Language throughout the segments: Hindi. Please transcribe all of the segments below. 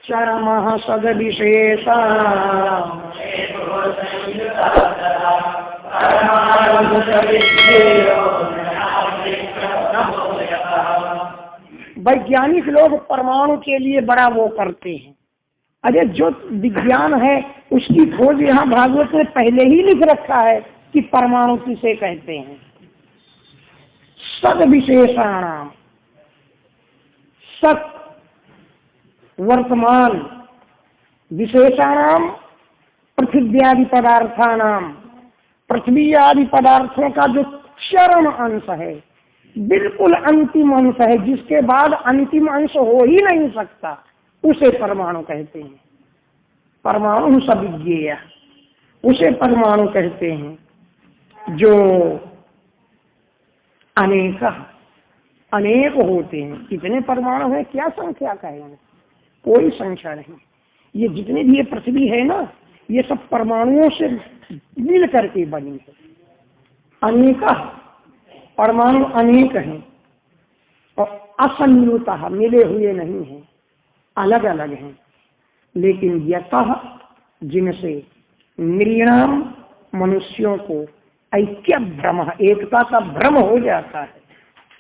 चरमः सद्विशेषः वैज्ञानिक लोग परमाणु के लिए बड़ा वो करते हैं। अरे जो विज्ञान है उसकी खोज यहाँ भागवत ने पहले ही लिख रखा है कि परमाणु किसे कहते हैं। सद विशेषाणाम, सत वर्तमान, विशेषाणाम पृथ्वी पदार्थानाम, पृथ्वी आदि पदार्थों का जो चरम अंश है, बिल्कुल अंतिम अंश है, जिसके बाद अंतिम अंश हो ही नहीं सकता, उसे परमाणु कहते हैं। परमाणु सविज्ञेय, उसे परमाणु कहते हैं। जो अनेक होते हैं। कितने परमाणु है, क्या संख्या कहेंगे, कोई संख्या नहीं। ये जितने भी ये पृथ्वी है ना, ये सब परमाणुओं से मिल करके बनी है। अनेक परमाणु अनेक हैं और असंयुतः मिले हुए नहीं हैं, अलग अलग हैं। लेकिन यतः जिनसे नृणाम मनुष्यों को ऐक्य भ्रम, एकता का भ्रम हो जाता है,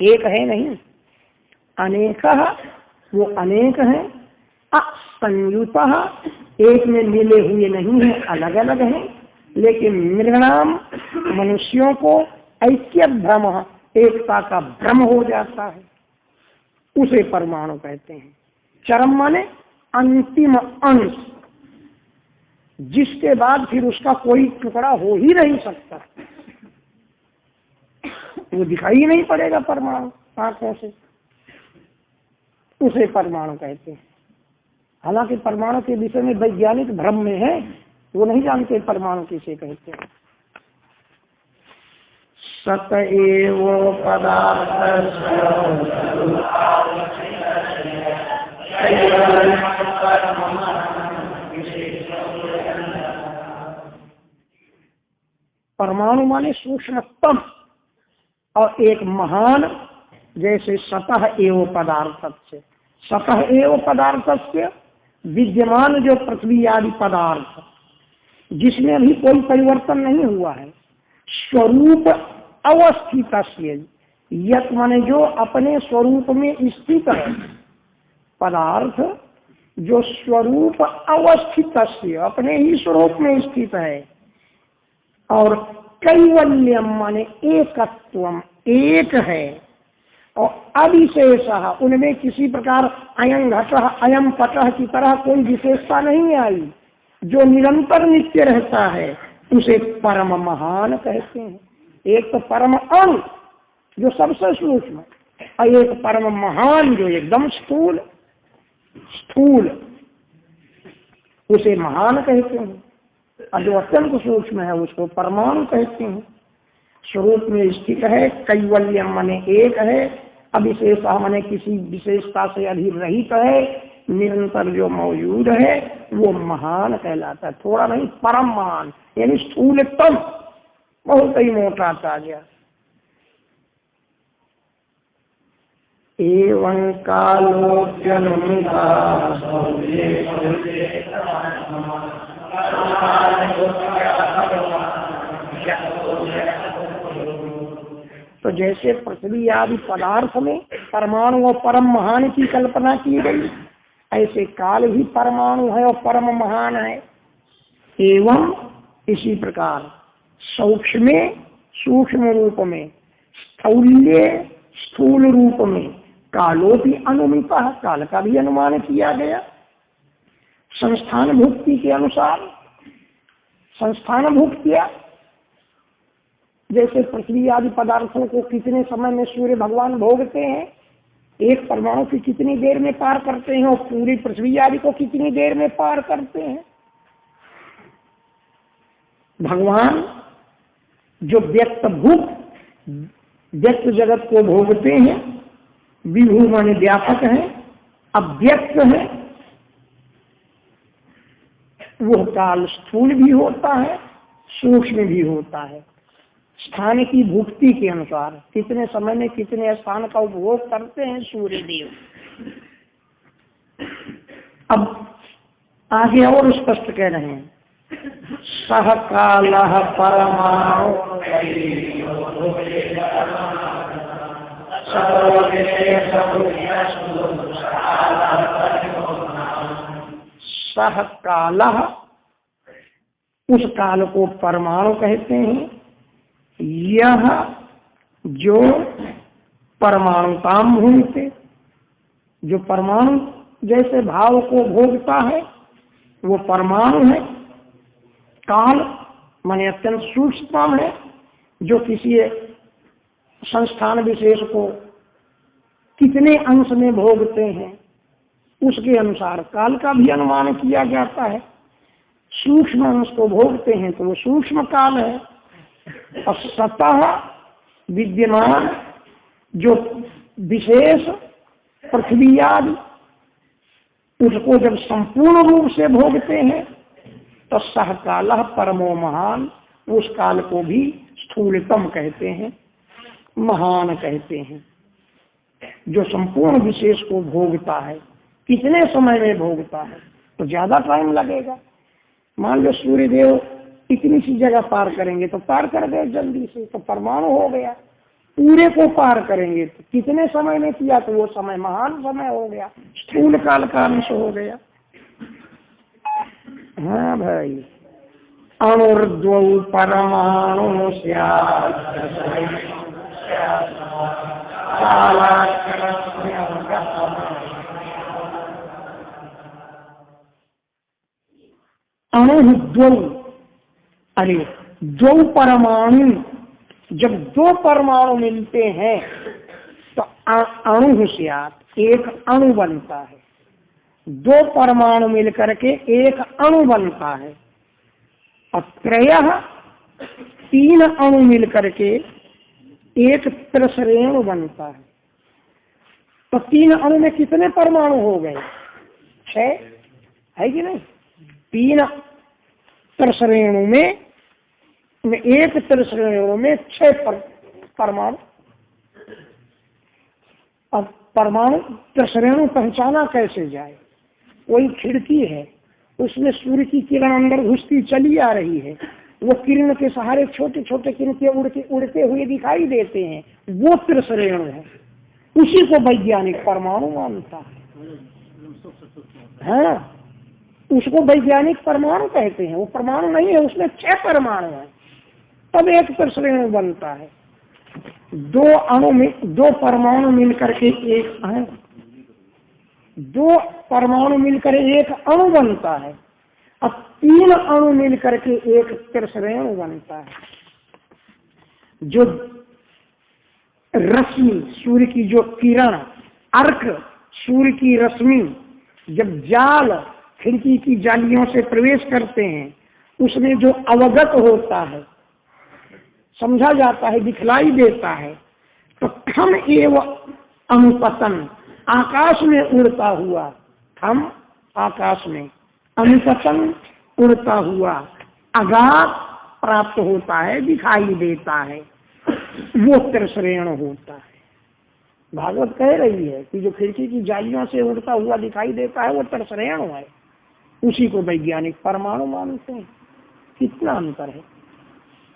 एक है नहीं, अनेक, वो अनेक हैं, असंयुतः एक में मिले हुए नहीं है, अलग अलग हैं। लेकिन नृणाम मनुष्यों को ऐक्य भ्रम, एकता का भ्रम हो जाता है, उसे परमाणु कहते हैं। चरम माने अंतिम अंश, जिसके बाद फिर उसका कोई टुकड़ा हो ही नहीं सकता, वो दिखाई नहीं पड़ेगा परमाणु आंखों से, उसे परमाणु कहते हैं। हालांकि परमाणु के विषय में वैज्ञानिक भ्रम में है, वो नहीं जानते परमाणु किसे कहते हैं। सत एव पदार्थ परमाणु माने सूक्ष्मतम और एक महान, जैसे सतह एव पदार्थस्य, सतह एव पदार्थस्य विद्यमान जो पृथ्वी आदि पदार्थ जिसमें अभी कोई परिवर्तन नहीं हुआ है, स्वरूप अवस्थित, यत माने जो अपने स्वरूप में स्थित है, पदार्थ जो स्वरूप अवस्थित, अपने ही स्वरूप में स्थित है। और कैवल्यम माने एकत्वम, एक है। और अविशेष, उनमें किसी प्रकार अयं घटः अयं पटः की तरह कोई विशेषता नहीं आई, जो निरंतर नित्य रहता है, उसे परम महान कहते हैं। एक तो परम अणु जो सबसे सूक्ष्म, और एक परम महान जो एकदम स्थूल, उसे महान कहते हैं। और जो अत्यंत सूक्ष्म है उसको परमाणु कहते हैं। स्वरूप में स्थित है, कैवल्यम माने एक है, अविशेष माने किसी विशेषता से अधिरहित है, निरंतर जो मौजूद है वो महान कहलाता है। थोड़ा नहीं, परम महान, यानी स्थूलतम, बहुत ही मोटा आ गया। एवं कालोप्यनुमिता तो जैसे पृथ्वी आदि पदार्थ में परमाणु और परम महान की कल्पना की गई, ऐसे काल भी परमाणु है और परम महान है। एवं इसी प्रकार सूक्ष्म रूप में, स्थूल्य स्थूल रूप में, कालो भी अनुमिता, काल का भी अनुमान किया गया। संस्थान भुक्ति के अनुसार संस्थान भुक्त किया। जैसे पृथ्वी आदि पदार्थों को कितने समय में सूर्य भगवान भोगते हैं, एक परमाणु की कितनी देर में पार करते हैं, और पूरी पृथ्वी आदि को कितनी देर में पार करते हैं। भगवान जो व्यक्त भूत व्यक्त जगत को भोगते हैं, विभू माने व्यापक है, अव्यक्त है, वो काल स्थूल भी होता है, सूक्ष्म भी होता है। स्थान की भुक्ति के अनुसार कितने समय में कितने स्थान का उपभोग करते हैं सूर्य देव। अब आगे और स्पष्ट कह रहे हैं, सह कालः परमाणु सह कालः, उस काल को परमाणु कहते हैं। यह जो परमाणुताम भूमिते, जो परमाणु जैसे भाव को भोगता है वो परमाणु है। काल माने अत्यंत सूक्ष्म है, जो किसी संस्थान विशेष को कितने अंश में भोगते हैं उसके अनुसार काल का भी अनुमान किया जाता है। सूक्ष्म अंश को भोगते हैं तो वो सूक्ष्म काल है। और सतह विद्यमान जो विशेष पृथ्वी आदि, उसको जब संपूर्ण रूप से भोगते हैं तो सह कालः परमो महान, उस काल को भी स्थूलतम कहते हैं, महान कहते हैं। जो संपूर्ण विशेष को भोगता है, कितने समय में भोगता है तो ज्यादा टाइम लगेगा। मान लो सूर्यदेव इतनी सी जगह पार करेंगे तो पार कर गए जल्दी से, तो परमाणु हो गया। पूरे को पार करेंगे तो कितने समय में किया तो वो समय महान समय हो गया, स्थूल काल का अंश हो गया। हाँ भाई, अणुर्द्वौ परमाणु अणुद्वौ, अरे दो परमाणु, जब दो परमाणु मिलते हैं तो अणु स्यात्, एक अणु बनता है। दो परमाणु मिलकर के एक अणु बनता है। और त्रयः, तीन अणु मिलकर के एक त्रिसरेणु बनता है। तो तीन अणु में कितने परमाणु हो गए? 6 है कि नहीं? तीन त्रिसरेणु में एक त्रिसरेणु में 6 परमाणु। अब परमाणु त्रिसरेणु पहचाना कैसे जाए? कोई खिड़की है, उसमें सूर्य की किरण अंदर घुसती चली आ रही है, वो किरण के सहारे छोटे छोटे किरणें उड़ते हुए दिखाई देते हैं, वो त्रिसरेणु है। उसी को वैज्ञानिक परमाणु मानता है। उसको वैज्ञानिक परमाणु कहते हैं। वो परमाणु नहीं है, उसमें 6 परमाणु है, तब एक त्रिसरेणु बनता है। दो अणु में दो परमाणु मिलकर के एक है, दो परमाणु मिलकर एक अणु बनता है। अब 3 अणु मिलकर के एक त्रिसरेणु बनता है। जो रश्मि, सूर्य की जो किरण, अर्क, सूर्य की रश्मि जब जाल खिड़की की जालियों से प्रवेश करते हैं, उसमें जो अवगत होता है, समझा जाता है, दिखलाई देता है, तो खम एवं अनुपतन, आकाश में उड़ता हुआ, हम आकाश में, अनुपतन उड़ता हुआ, आघात प्राप्त होता है, दिखाई देता है, वो त्रिसरेणु होता है। भागवत कह रही है कि जो खिड़की की जालियों से उड़ता हुआ दिखाई देता है वो त्रिसरेणु है। उसी को वैज्ञानिक परमाणु मानते हैं। कितना अंतर है।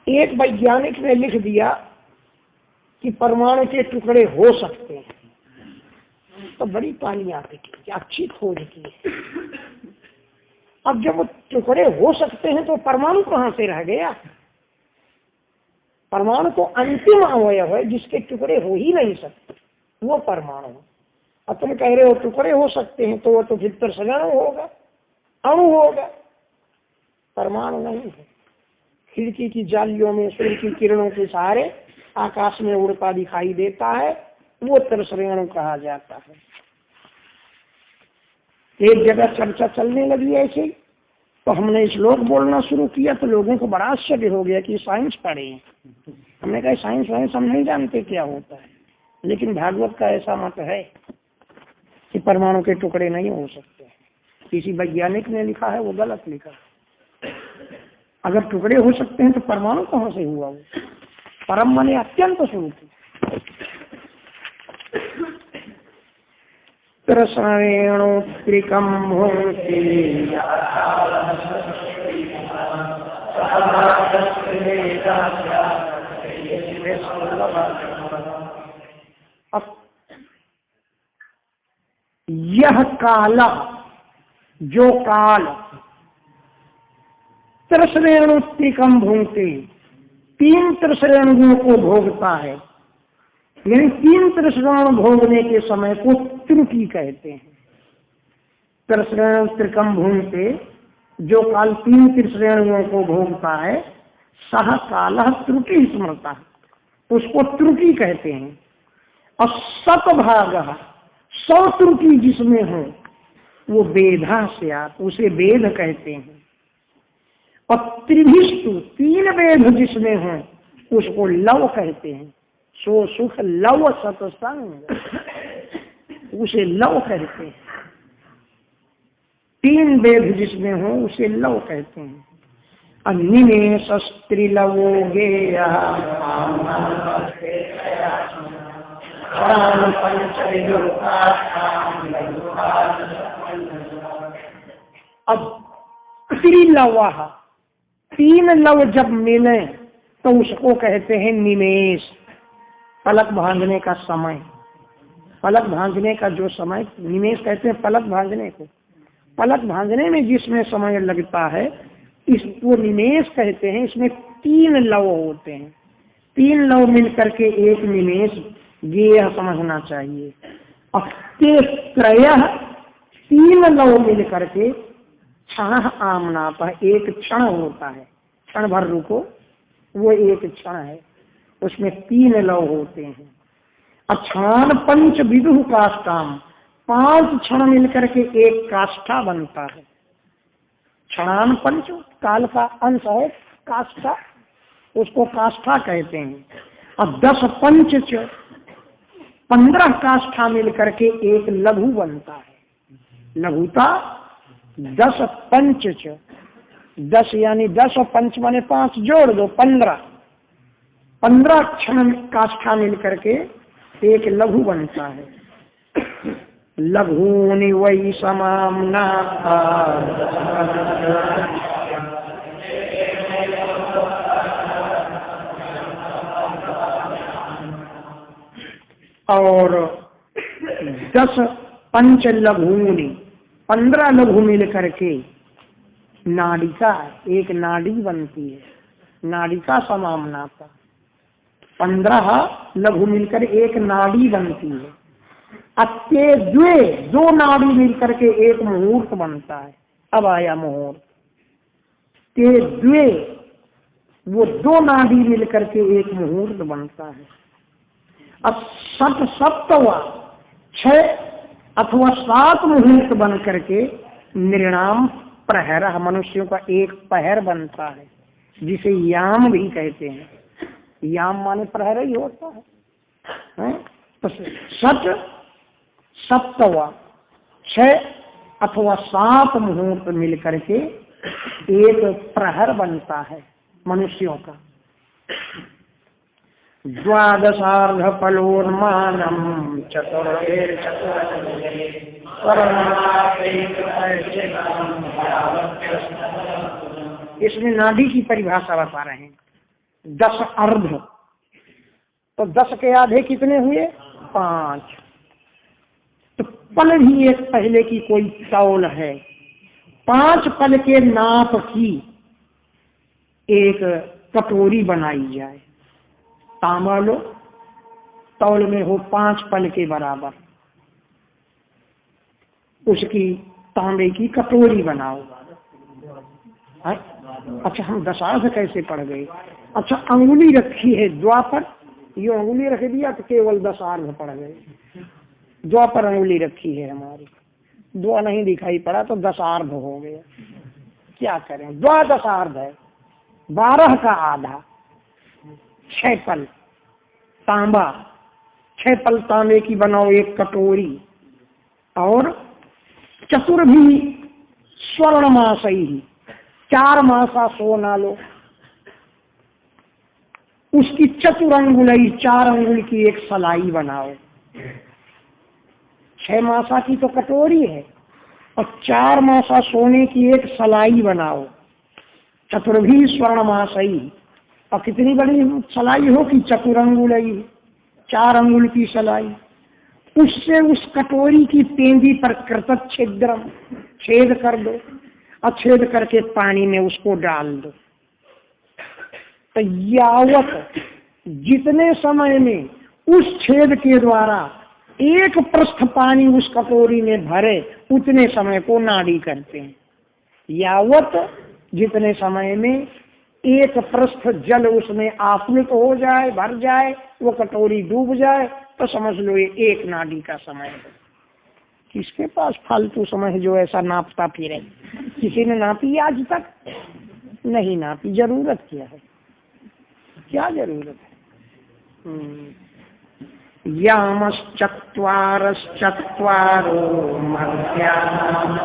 एक वैज्ञानिक ने लिख दिया कि परमाणु के टुकड़े हो सकते हैं, तो बड़ी तालियां पिटी, अच्छी खोज की है। अब जब वो टुकड़े हो सकते हैं तो परमाणु कहां से रह गया? परमाणु तो अंतिम अवयव है जिसके टुकड़े हो ही नहीं सकते, वो परमाणु है। अब तुम कह रहे हो टुकड़े हो सकते हैं, तो वो तो फिर त्रिसरेणु होगा, अणु होगा, परमाणु नहीं है। खिड़की की जालियों में सूर्य की किरणों के सहारे आकाश में उड़ता दिखाई देता है, वो त्रिसरेणु कहा जाता है। एक जगह चर्चा चलने लगी ऐसे, तो हमने श्लोक बोलना शुरू किया तो लोगों को बड़ा आश्चर्य हो गया कि साइंस पढ़े हैं। हमने कहा साइंस हम नहीं जानते क्या होता है, लेकिन भागवत का ऐसा मत है कि परमाणु के टुकड़े नहीं हो सकते। किसी वैज्ञानिक ने लिखा है वो गलत लिखा। अगर टुकड़े हो सकते हैं तो परमाणु कहां से हुआ? वो परम माने अत्यंत स्वरूप। त्रसरेणोत्रिकं भुङ्क्ते यह काल, जो काल त्रसरेणुत्रिकम भूंगते, 3 त्रसरेणुओं को भोगता है, यानी 3 त्रसरेणु भोगने के समय को त्रुटि कहते हैं। त्रसरेणुत्रिकम भूंगते, जो काल 3 त्रसरेणुओं को भोगता है, सह काल त्रुटि स्मृता, उसको त्रुटि कहते हैं। और सतभाग, 100 त्रुटि जिसमें हो वो वेधा से आप, उसे वेद कहते हैं। और त्रिभिष्टु, 3 वेद जिसमें हो उसको लव कहते हैं। सो सुख लव सत्संग, उसे लव कहते हैं। 3 वेद जिसमें हो उसे लव कहते हैं। निमेष स्त्रीलवो गेयः अब त्रिलवः, 3 लव जब मिले तो उसको कहते हैं निमेष, पलक भांजने का समय। पलक भांजने का जो समय, निमेष कहते हैं पलक भांजने को। पलक भांजने में जिसमें समय लगता है इसको निमेष कहते हैं। इसमें 3 लव होते हैं, 3 लव मिलकर के एक निमेष, ये समझना चाहिए। और त्रयः, 3 लव मिलकर के क्षण आमनाप, एक क्षण होता है, क्षण भर रुको, वो एक क्षण है, उसमें 3 लव होते हैं। क्षण 5 विदुः काष्ठाम, 5 क्षण मिलकर के एक काष्ठा बनता है। क्षणान 5 काल का अंश है काष्ठा, उसको काष्ठा कहते हैं। और 10 पंच 15 काष्ठा मिलकर के एक लघु बनता है। लघुता 10 पंच 10 यानी 10 और 5 माने 5 जोड़ दो 15, 15 क्षण काष्ठा मिलकर के एक लघु बनता है। लघूनि वै समाम्ना, और 10 पंच लघूनि, 15 लघु मिल करके नाड़िका, एक नाड़ी बनती है। नाड़िका समाम्ना का 15 लघु मिलकर एक नाड़ी बनती है। अत्ते द्वे, 2 नाड़ी मिलकर के एक मुहूर्त बनता है। अब आया मुहूर्त। ते द्वे, वो 2 नाड़ी मिलकर के एक मुहूर्त बनता है। अब सप्तवा, 6 अथवा 7 मुहूर्त बन करके निर्णाम प्रहर, मनुष्यों का एक पहर बनता है, जिसे याम भी कहते हैं। याम माने प्रहर ही होता है। तो सप्तवा, 6 अथवा 7 मुहूर्त मिलकर के एक प्रहर बनता है मनुष्यों का। द्वादशार्ध फलोन्मानम चतुर्वेद इसमें नाड़ी की परिभाषा बता रहे हैं। 10 अर्ध, तो 10 के आधे कितने हुए? 5। तो पल भी एक पहले की कोई तौल है। 5 पल के नाप की एक कटोरी बनाई जाए। तांबा लो, तौल में हो 5 पल के बराबर, उसकी तांबे की कटोरी बनाओ। अच्छा, हम दशार्ध कैसे पढ़ गए? अच्छा, अंगुली रखी है द्वापर, ये अंगुली रख दिया तो केवल दशार्ध पढ़ गए। द्वापर अंगुली रखी है हमारी, द्वा नहीं दिखाई पड़ा तो दशार्ध हो गया। क्या करें, द्वादशार्ध है, 12 का आधा, 6 पल तांबा, 6 पल तांबे की बनाओ एक कटोरी। और चतुर भी स्वर्ण मास ही, 4 मासा सोना लो, उसकी चतुर अंगुलई, 4 अंगुल की एक सलाई बनाओ। 6 मासा की तो कटोरी है और 4 मासा सोने की एक सलाई बनाओ, चतुर्भी स्वर्ण मासई, और कितनी बड़ी सलाई हो कि चतुरंगुलई, 4 अंगुल की सलाई, उससे उस कटोरी की पेंदी पर कृतक छिद्रम, छेद कर दो और छेद करके पानी में उसको डाल दो। तो यावत जितने समय में उस छेद के द्वारा एक पृष्ठ पानी उस कटोरी में भरे उतने समय को नाड़ी कहते हैं। यावत जितने समय में एक पृष्ठ जल उसमें आप्लुत हो जाए, भर जाए, वो कटोरी डूब जाए, तो समझ लो ये एक नाड़ी का समय है। किसके पास फालतू समय है जो ऐसा नापता फिरे? किसी ने नापी आज तक? नहीं नापी। जरूरत क्या है? क्या जरूरत है? यामश्चत्वारश्चत्वारो मर्त्यानाम्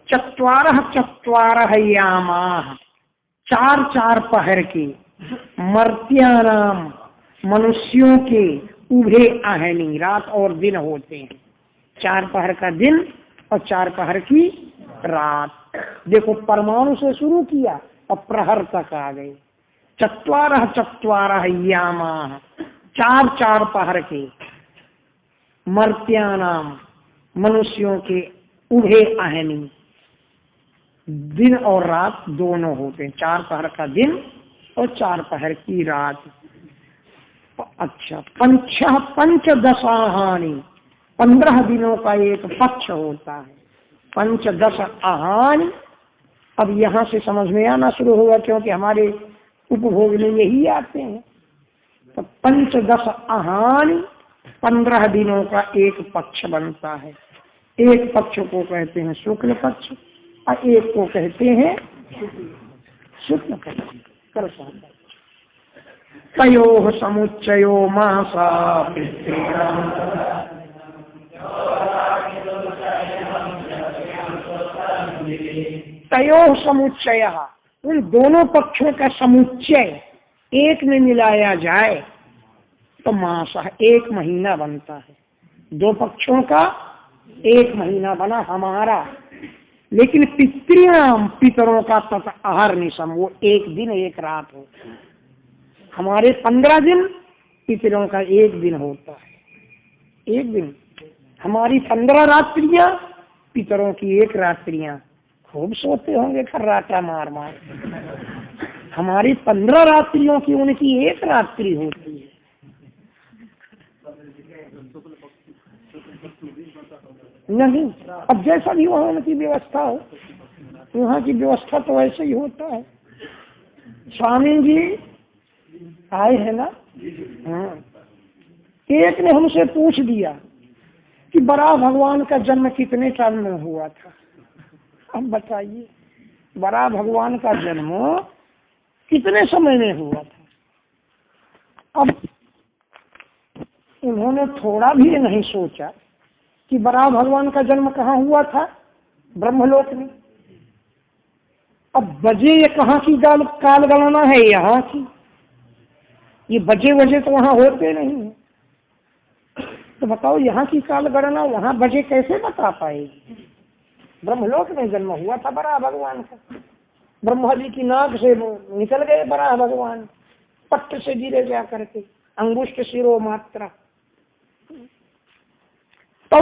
चत्वारः चत्वारः यामाः, 4 पहर के, मर्त्यानाम मनुष्यों के, उभे आहनी रात और दिन होते हैं। 4 पहर का दिन और 4 पहर की रात। देखो परमाणु से शुरू किया और प्रहर तक आ गए। चत्वारः चत्वारः यामाः, 4 पहर के, मर्त्यानाम मनुष्यों के, उभे आहनी दिन और रात दोनों होते हैं। 4 पहर का दिन और 4 पहर की रात। अच्छा, पंचदशाहानि, 15 दिनों का एक पक्ष होता है। 15 आहानि। अब यहाँ से समझ में आना शुरू होगा क्योंकि हमारे उपभोग में यही आते हैं। तो 15 आहानि, 15 दिनों का एक पक्ष बनता है। एक पक्ष को कहते हैं शुक्ल पक्ष और एक को कहते हैं शुक्ल पक्ष। तयोः समुच्चयो मासा तयोः समुच्चय, उन दोनों पक्षों का समुच्चय एक में मिलाया जाए तो मास, एक महीना बनता है। 2 पक्षों का एक महीना बना हमारा। लेकिन पितरों का तथा आहार निशम, वो एक दिन एक रात होता है। हमारे 15 दिन, पितरों का एक दिन होता है। एक दिन हमारी 15 रात्रियां, पितरों की एक रात्रियां। खूब सोते होंगे खर्राटा मार मार। हमारी 15 रात्रियों की उनकी एक रात्रि होती है। नहीं, अब जैसा भी वहाँ उनकी व्यवस्था हो, वहाँ की व्यवस्था तो ऐसे ही होता है। स्वामी जी आए हैं ना, हाँ, एक ने हमसे पूछ दिया कि बराह भगवान का जन्म कितने टाइम में हुआ था। अब बताइए, बराह भगवान का जन्म कितने समय में हुआ था? अब उन्होंने थोड़ा भी नहीं सोचा कि बराह भगवान का जन्म कहाँ हुआ था? ब्रह्मलोक में। अब बजे ये कहाँ की काल गणना है? यहाँ की। ये बजे वजे तो वहाँ होते नहीं है। तो बताओ यहाँ की काल गणना वहाँ बजे कैसे बता पाएगी? ब्रह्मलोक में जन्म हुआ था बराह भगवान का। ब्रह्मा जी की नाक से निकल गए बराह भगवान, पट्ट से गिरे जा करके, अंगुष्ठ शिरो मात्रा। वो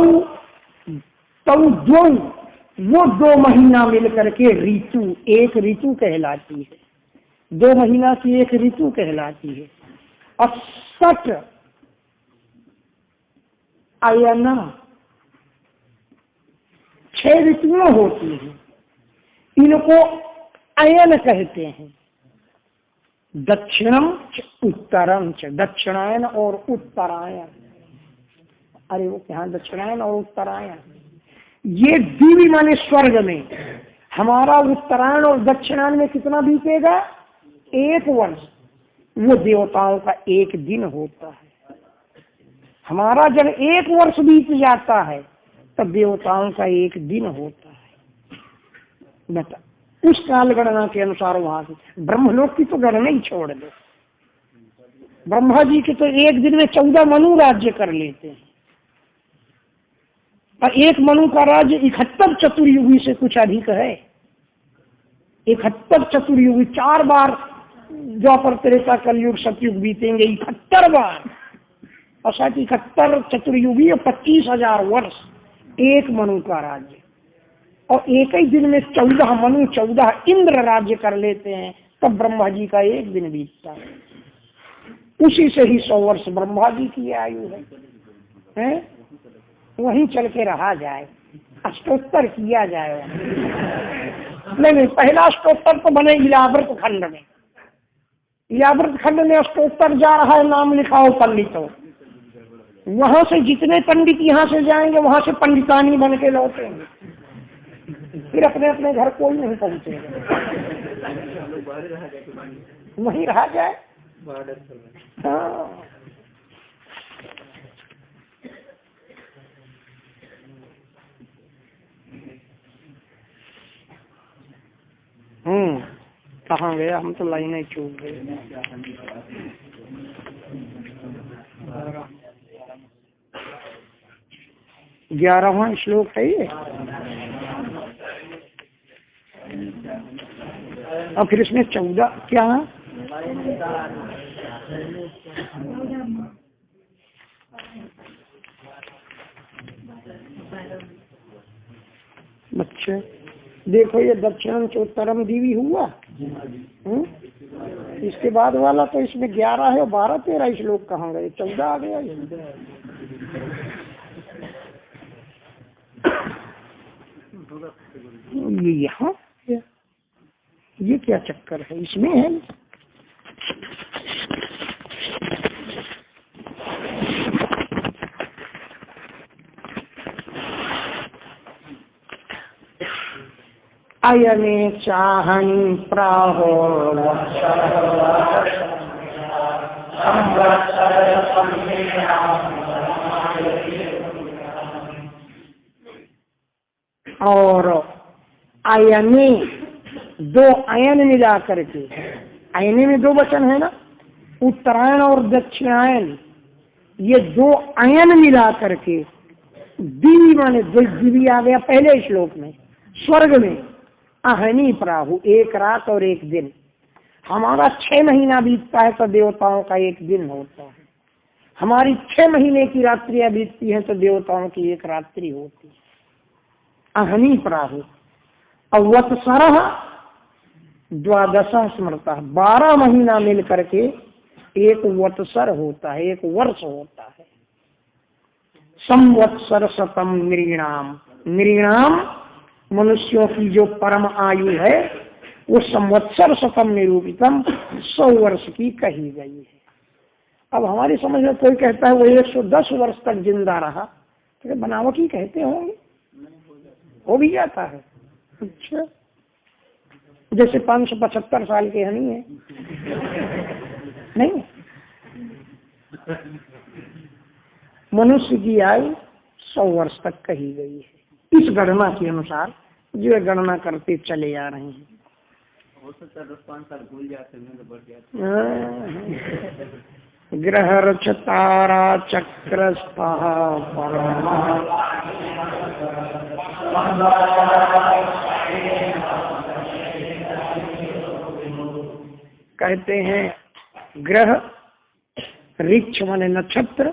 2 महीना मिलकर के ऋतु, एक ऋतु कहलाती है। 2 महीना की एक ऋतु कहलाती है। और 60 अयना, 6 ऋतुएं होती हैं। इनको अयन कहते हैं। दक्षिणम उत्तरम च, दक्षिणायन और उत्तरायण। अरे वो क्या, दक्षिणायन और उत्तरायण, ये दिव्य माने स्वर्ग में। हमारा उत्तरायण और दक्षिणायन में कितना बीतेगा? 1 वर्ष। वो देवताओं का एक दिन होता है। हमारा जब 1 वर्ष बीत जाता है तब देवताओं का एक दिन होता है। बता, उस काल गणना के अनुसार वहां से ब्रह्मलोक की तो गणना ही छोड़ दो। ब्रह्मा जी के तो एक दिन में 14 मनु राज्य कर लेते हैं, और एक मनु का राज्य 71 चतुर्युगी से कुछ अधिक है। 71 चतुर्युगी, 4 बार द्वापर त्रेता कलयुग सतयुग बीतेंगे, 71 बार, और साथ 71 चतुर्युगी और 25,000 वर्ष एक मनु का राज्य। और एक ही दिन में 14 मनु 14 इंद्र राज्य कर लेते हैं, तब ब्रह्मा जी का एक दिन बीतता है। उसी से ही 100 वर्ष ब्रह्मा जी की आयु है? वहीं चल के रहा जाए, अष्टोत्तर किया जाए। नहीं, पहला अष्टोत्तर तो बने इलाव्रत खंड में। इलाव्रत खंड में अष्टोत्तर जा रहा है, नाम लिखाओ पंडितों। वहां से जितने पंडित यहाँ से जाएंगे, वहां से पंडितानी बन के लौटेंगे, फिर अपने अपने घर कोई नहीं पहुंचेगा, वहीं रहा जाए। हाँ, कहाँ गया? हम तो लाइनें चूक गए। 11वां श्लोक है ये, और फिर इसमें 14 क्या है? अच्छा, देखो ये दक्षिणम चोत्तरम दिवी हुआ। इसके बाद वाला तो इसमें 11 है, 12-13 श्लोक कहाँ गए? 14 आ गया। ये यहाँ ये क्या चक्कर है? इसमें है अयने चाहनी प्राहो और अयने 2 अयन मिला करके, अयने में 2 वचन है ना, उत्तरायण और दक्षिणायन, ये 2 अयन मिला करके दिवी माने दिवी आ गया पहले श्लोक में। स्वर्ग में अहनी प्राहु, 1 रात और 1 दिन। हमारा 6 महीना बीतता है तो देवताओं का 1 दिन होता है। हमारी 6 महीने की रात्रियां बीतती हैं तो देवताओं की 1 रात्रि होती है। अहनी प्राहु। अवत्सरः 12 स्मृता, 12 महीना मिल करके 1 वत्सर होता है, 1 वर्ष होता है। संवत्सर शतम नृणाम, नृणाम मनुष्यों की जो परम आयु है वो संवत्सर शतम निरूपितम 100 वर्ष की कही गई है। अब हमारी समझ में कोई कहता है वो 110 वर्ष तक जिंदा रहा, तो बनावटी कहते होंगे, हो भी जाता है। अच्छा, जैसे 575 साल के नहीं है, नहीं, मनुष्य की आयु 100 वर्ष तक कही गई है इस गणना के अनुसार, जो गणना करते चले आ रहे हैं। हो सकता है 10-5 साल भूल जाते हैं तो बढ़ जाते। ग्रह रच तारा चक्र कहते हैं ग्रह ऋक्ष माने नक्षत्र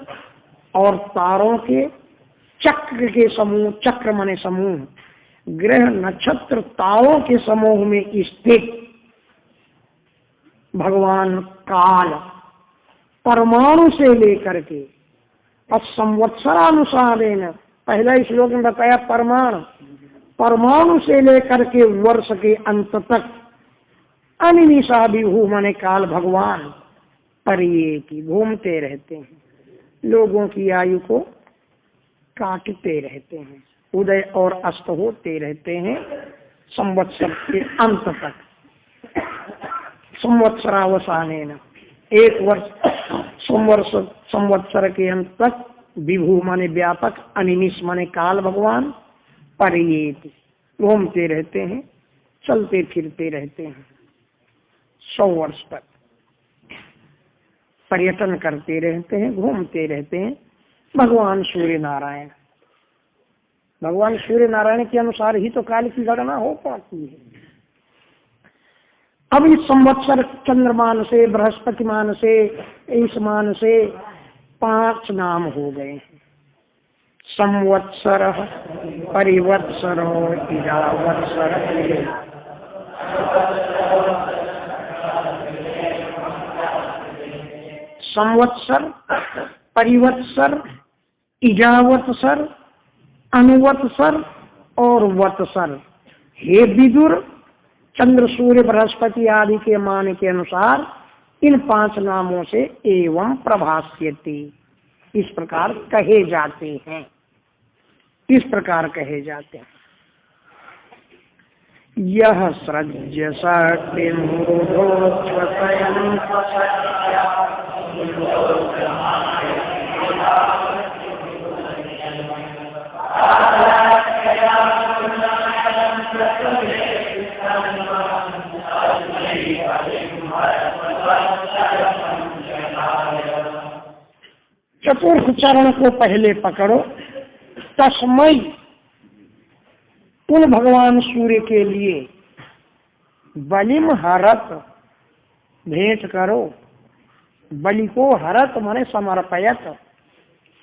और तारों के चक्र के समूह, चक्र माने समूह, ग्रह नक्षत्र तारों के समूह में स्थित भगवान काल परमाणु से लेकर के और संवत्सरानुसारेण, पहला श्लोक में बताया परमाणु, परमाणु से लेकर के वर्ष के अंत तक अनिमिषा विभू माने काल भगवान परिये की घूमते रहते हैं, लोगों की आयु को काटते रहते हैं, उदय और अस्त होते रहते हैं संवत्सर के अंत तक। संवत्सरावसानेन, 1 वर्ष संवत्सर के अंत तक, विभू माने व्यापक, अनिमिष माने काल भगवान, परियेति घूमते रहते हैं, चलते फिरते रहते हैं 100 वर्ष तक। पर्यटन करते रहते हैं, घूमते रहते हैं भगवान सूर्य नारायण। भगवान सूर्य नारायण के अनुसार ही तो काल की गणना हो पाती है। अब इस संवत्सर चंद्रमान से, बृहस्पतिमान से, ईसमान से 5 नाम हो गए हैं। संवत्सर, परिवत्सर, इजावत्सर। संवत्सर, परिवत्सर, इजावत्सर, अनुवत्सर और वत्सर। हे विदुर, चंद्र सूर्य बृहस्पति आदि के मान के अनुसार इन 5 नामों से एवं प्रभास्यति, इस प्रकार कहे जाते हैं। इस प्रकार कहे जाते हैं। यह सृज्य चतुर्थ चरण को पहले पकड़ो। तस्मै, उन भगवान सूर्य के लिए बलिम हरत, भेंट करो। बलि को हरत माने समर्पयत,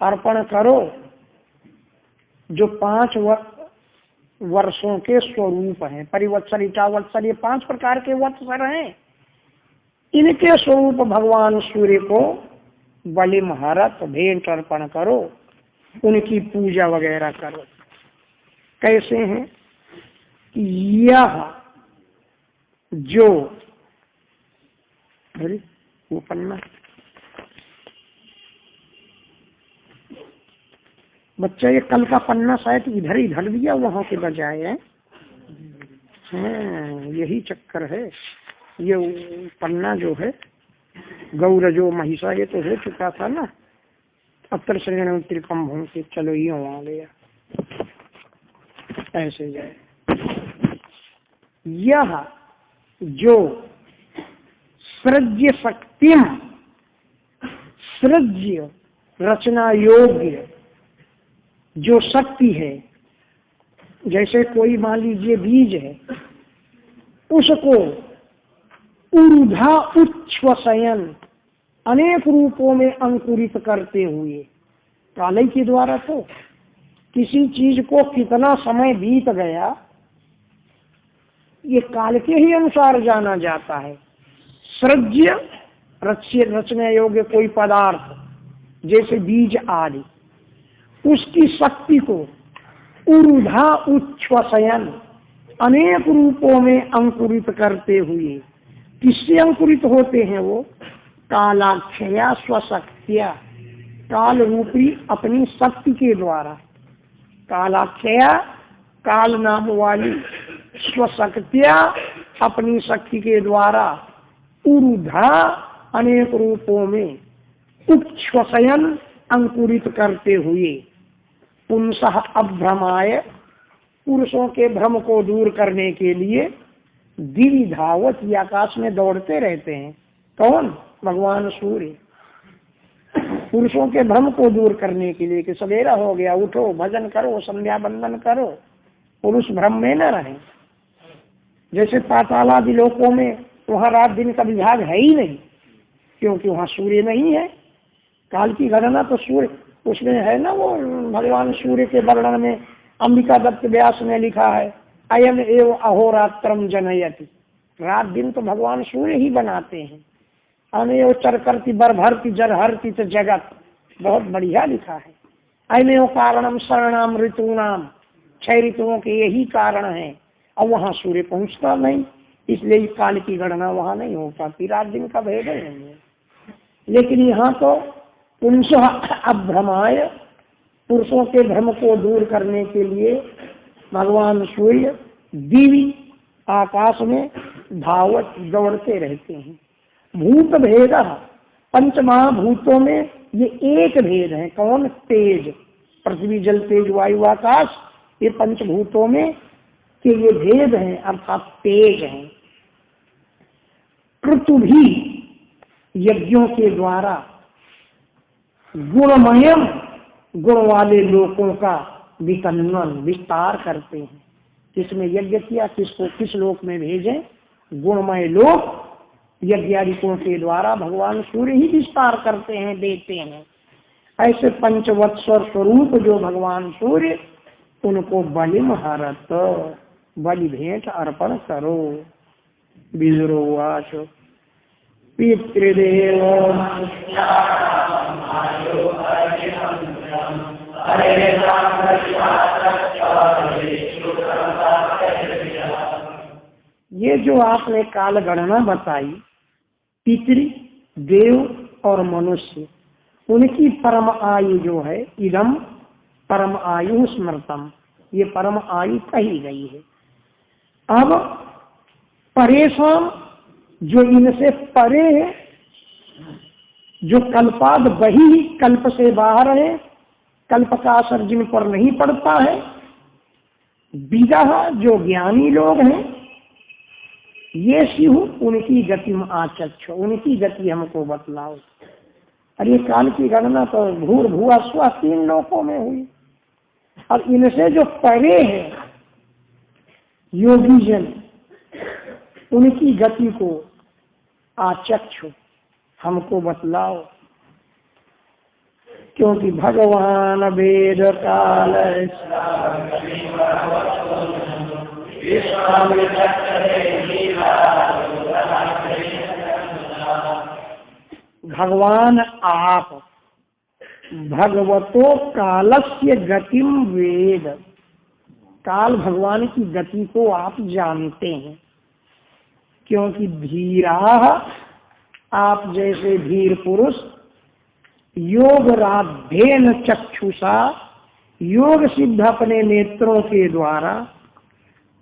अर्पण करो, जो 5 वर्षों के स्वरूप हैं। परिवत्सर, इटावत्सर, ये 5 प्रकार के वत्सर हैं। इनके स्वरूप भगवान सूर्य को बलिम हरत, भेंट अर्पण करो, उनकी पूजा वगैरह करो। कैसे हैं? यह जो, अरे वो पन्ना बच्चा, ये कल का पन्ना शायद इधर ही धर दिया वहां के बजाय है। यही चक्कर है। ये पन्ना जो है गौर जो महिषा, ये तो हो चुका था ना। अत्र श्रेण त्रिकम भूम से, चलो ये वहां गया, ऐसे जाए। यह जो सृज्य शक्तिम, सृज्य रचना योग्य जो शक्ति है, जैसे कोई मान लीजिए बीज है, उसको ऊर्धा उच्छ्वसयन, अनेक रूपों में अंकुरित करते हुए, काले के द्वारा तो किसी चीज को कितना समय बीत गया ये काल के ही अनुसार जाना जाता है। सृज्य रचना योग्य कोई पदार्थ जैसे बीज आदि, उसकी शक्ति को ऊर्धा उच्छ्वसयन, अनेक रूपों में अंकुरित करते हुए, किससे अंकुरित होते हैं वो? कालाक्षया स्वशक्तिया, काल रूपी अपनी शक्ति के द्वारा। कालाक्षया, काल नाम वाली, स्वशक्तिया अपनी शक्ति के द्वारा, ऊर्धा अनेक रूपों में, उच्छ्वसयन अंकुरित करते हुए, पुंसः अभ्रमाय, पुरुषों के भ्रम को दूर करने के लिए, दिवि धावत, आकाश में दौड़ते रहते हैं। कौन? भगवान सूर्य। पुरुषों के भ्रम को दूर करने के लिए कि सवेरा हो गया, उठो, भजन करो, संध्या बंदन करो, पुरुष भ्रम में न रहे। जैसे पातालादि लोकों में वहाँ रात दिन का विभाग है ही नहीं, क्योंकि वहाँ सूर्य नहीं है। काल की गणना तो सूर्य उसमें है ना। वो भगवान सूर्य के वर्णन में अंबिका दत्त व्यास ने लिखा है, अयम एव अहोरात्रम जनयति, रात दिन तो भगवान सूर्य ही बनाते हैं। अमेव चरकर्ति बरभरति जरहरति च जगत, बहुत बढ़िया लिखा है। अयमेव कारणम शरणाम ऋतूनाम, 6 ऋतुओं के यही कारण है। अब वहाँ सूर्य पहुँचता नहीं, इसलिए काल की गणना वहाँ नहीं हो पाती, रात दिन का भेद नहीं है। लेकिन यहाँ तो पुंसः अभ्रमाय, पुरुषों के भ्रम को दूर करने के लिए भगवान सूर्य दिवि, आकाश में धावत, दौड़ते रहते हैं। भूत भेद, 5 महाभूतों में ये एक भेद है। कौन? तेज, पृथ्वी जल तेज वायु आकाश, ये 5 भूतों में के ये भेद हैं, अर्थात तेज हैं। क्रतु भी, यज्ञों के द्वारा गुणमयम, गुण वाले लोगों का वितन्वन, विस्तार करते हैं। किसने यज्ञ किया, किसको किस लोक में भेजे, गुणमय लोक यज्ञादिकों के द्वारा भगवान सूर्य ही विस्तार करते हैं, देते हैं। ऐसे पंचवत्सर स्वरूप जो भगवान सूर्य, उनको बलिम हरत, बलि भेंट अर्पण करो। विजुरोवाच पितृदेव ये जो आपने काल गणना बताई, पितृ, देव और मनुष्य, उनकी परम आयु जो है, इदम परम आयु स्मृतम, ये परम आयु कही गई है। अब परेशान जो इनसे परे है, जो कल्पाद वही कल्प से बाहर है, कल्प का असर जिन पर नहीं पड़ता है, विदह जो ज्ञानी लोग हैं, ये शिव उनकी गति में आचक्ष, उनकी गति हमको बतलाओ। अरे काल की गणना तो भूर भुआ स्व 3 लोकों में हुई, और इनसे जो परे है योगी जन, उनकी गति को आचक्ष हमको बतलाओ। क्योंकि भगवान वेद काल भगवान आप भगवतो कालस्य गतिम वेद, काल भगवान की गति को आप जानते हैं। क्योंकि धीरा, आप जैसे धीर पुरुष, योग राध्येन चक्षुषा, योग सिद्ध अपने नेत्रों के द्वारा,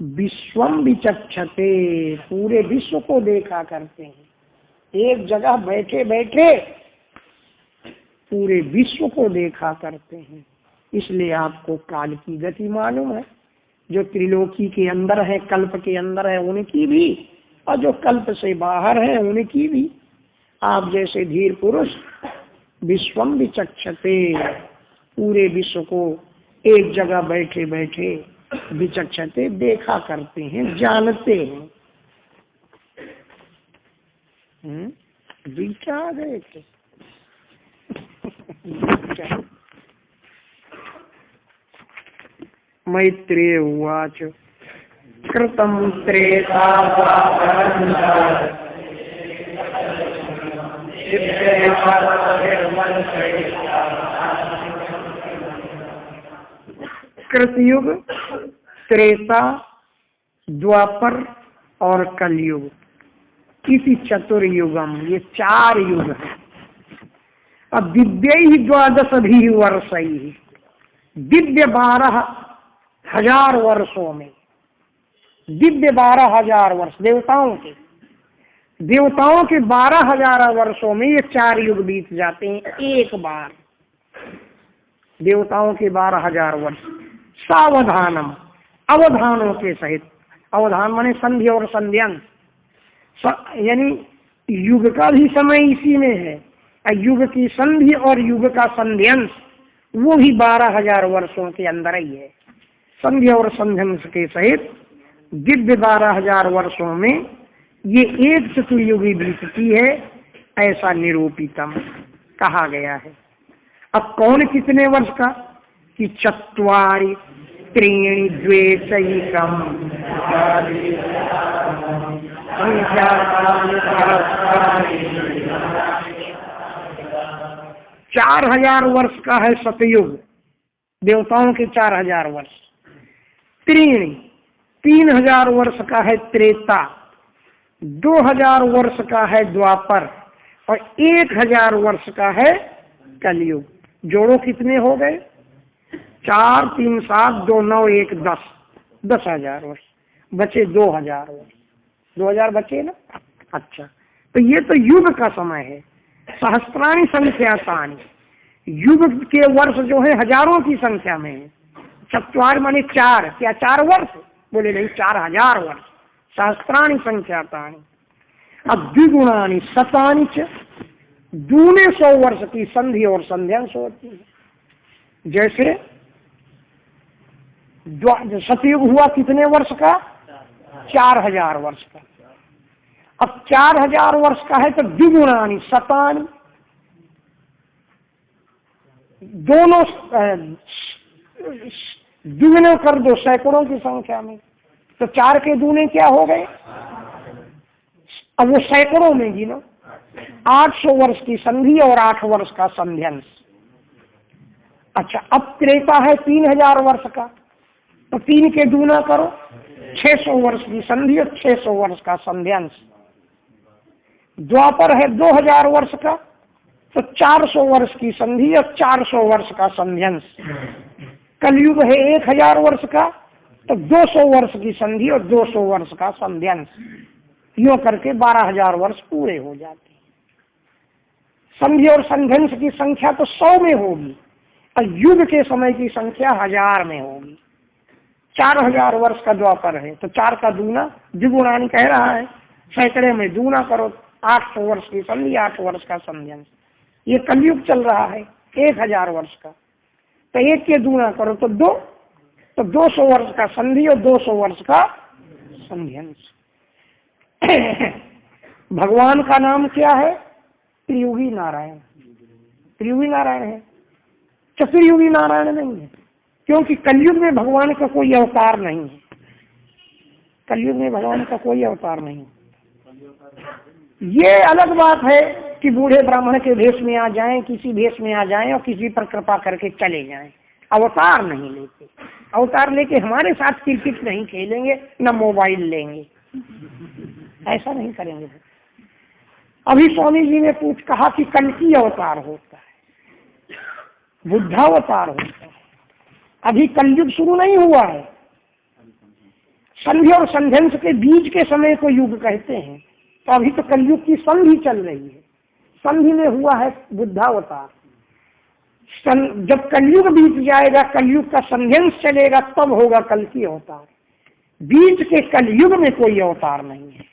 विश्वम विचक्षते, पूरे विश्व को देखा करते हैं। एक जगह बैठे बैठे पूरे विश्व को देखा करते हैं। इसलिए आपको काल की गति मालूम है। जो त्रिलोकी के अंदर है, कल्प के अंदर है, उनकी भी, और जो कल्प से बाहर है उनकी भी। आप जैसे धीर पुरुष विश्वम विचक्षते, पूरे विश्व को एक जगह बैठे बैठे विचक्षते, देखा करते हैं, जानते हैं। बीचा गए थे मैत्रेय उवाच कृतं त्रेता कृतयुग, त्रेता, द्वापर और कलयुग, इसी चतुर्युगम, ये 4 युग है। अब दिव्य ही 12 भी वर्ष ही, दिव्य 12,000 वर्षों में, दिव्य 12,000 वर्ष देवताओं के 12,000 वर्षों में ये 4 युग बीत जाते हैं एक बार। देवताओं के 12,000 वर्ष सावधानम, अवधानों के सहित। अवधान माने संधि और संध्यांश, यानी युग का भी समय इसी में है। युग की संधि और युग का संध्यांश वो भी 12,000 वर्षों के अंदर ही है। संधि और संध्यांश के सहित दिव्य 12,000 वर्षों में ये एक चतुर्युगी बीतती है, ऐसा निरूपितम कहा गया है। अब कौन कितने वर्ष का, कि 4 त्रीणि द्वेषैकम 4,000 वर्ष का है सतयुग, देवताओं के 4,000 वर्ष। त्रीणि 3,000 वर्ष का है त्रेता, 2,000 वर्ष का है द्वापर, और 1,000 वर्ष का है कलयुग। जोड़ो कितने हो गए, 4, 3, 7, 2, 9, 1, 10, 10,000 वर्ष बचे। 2,000 वर्ष, 2,000 बचे ना। अच्छा, तो ये तो युग का समय है। सहस्त्राणी संख्या तानी, युग के वर्ष जो है हजारों की संख्या में है। 4 माने 4, क्या 4 वर्ष? बोले नहीं, 4,000 वर्ष। सहस्त्राणी संख्या तानी। अब द्विगुणानी शतानी च, दूने 100 वर्ष की संधि और संध्यांश होती है। जैसे सतयुग हुआ कितने वर्ष का? 4000 वर्ष का। अब 4000 वर्ष का है तो द्विगुणानी शतानी, दोनों द्विगुना कर दो सैकड़ों की संख्या में, तो 4 के दूने क्या हो गए? अब वो सैकड़ों में गिनो। 800 वर्ष की संधि और 8 वर्ष का संध्यांश। अच्छा, अब त्रेता है 3000 वर्ष का, तो 3 के दूना करो, 600 वर्ष की संधि और 600 वर्ष का संध्यांश। द्वापर है 2000 वर्ष का, तो 400 वर्ष की संधि और 400 वर्ष का संध्यांश। कलयुग है 1000 वर्ष का, तो 200 वर्ष की संधि और 200 वर्ष का संध्यांश। यूं करके 12000 वर्ष पूरे हो जाते हैं। संधि और संध्यांश की संख्या तो 100 में होगी और युग के समय की संख्या 1000 में होगी। 4000 वर्ष का द्वापर है, तो 4 का दूना, द्विगुणानी कह रहा है, सैकड़े में दूना करो, 800 वर्ष की संधि, 8 वर्ष का संध्यांश। ये कलयुग चल रहा है 1000 वर्ष का, तो 1 के दूना करो तो 2, तो 200 वर्ष का संधि और 200 वर्ष का संध्यांश। भगवान का नाम क्या है? त्रियुगी नारायण। त्रियुगी नारायण है, चतुर्युगी नारायण नहीं है, क्योंकि कलयुग में भगवान का कोई अवतार नहीं है। कलयुग में भगवान का कोई अवतार नहीं। ये अलग बात है कि बूढ़े ब्राह्मण के भेष में आ जाएं, किसी भेष में आ जाएं और किसी पर कृपा करके चले जाएं। अवतार नहीं लेते। अवतार लेके हमारे साथ क्रिकेट नहीं खेलेंगे, न मोबाइल लेंगे, ऐसा नहीं करेंगे। अभी स्वामी जी ने कहा कि कल्कि अवतार होता है, बुद्धावतार होता है। अभी कलयुग शुरू नहीं हुआ है। संधि और संध्यांश के बीच के समय को युग कहते हैं। तो अभी तो कलयुग की संधि चल रही है। संधि में हुआ है बुद्धावतार। जब कलयुग बीत जाएगा, कलयुग का संध्यांश चलेगा, तब होगा कल्कि अवतार। बीच के कलयुग में कोई अवतार नहीं है।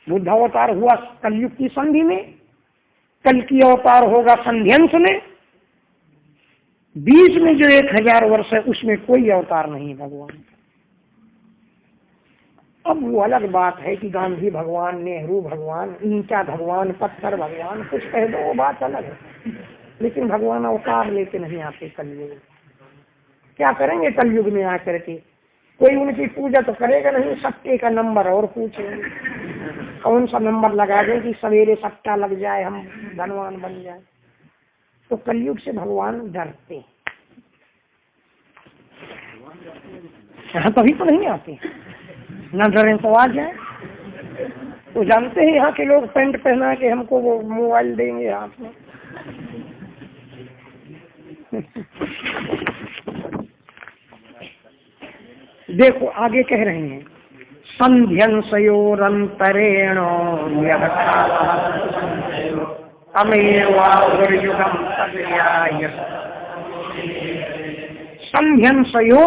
बुद्धावतार हुआ कलयुग की संधि में, कल्कि अवतार होगा संध्यांश में। बीच में जो 1000 वर्ष है उसमें कोई अवतार नहीं भगवान। अब वो अलग बात है कि गांधी भगवान, नेहरू भगवान, ईंटा भगवान, पत्थर भगवान, कुछ कह दो, वो बात अलग है। लेकिन भगवान अवतार लेके नहीं आते कलयुग। क्या करेंगे कलयुग में आकर के? कोई उनकी पूजा तो करेगा नहीं, सट्टे का नंबर और पूछेंगे, कौन सा नंबर लगा दें कि सवेरे सट्टा लग जाए, हम धनवान बन जाए। तो कलयुग से भगवान डरते हैं। यहाँ तभी तो नहीं आते, न डरे तो आ जाए। तो जानते हैं यहाँ के लोग पैंट पहना के हमको वो मोबाइल देंगे हाथ में। देखो आगे कह रहे हैं, संध्यंसयोरंतरेण अमेवायुगम तद्याय। संध्यंसयो,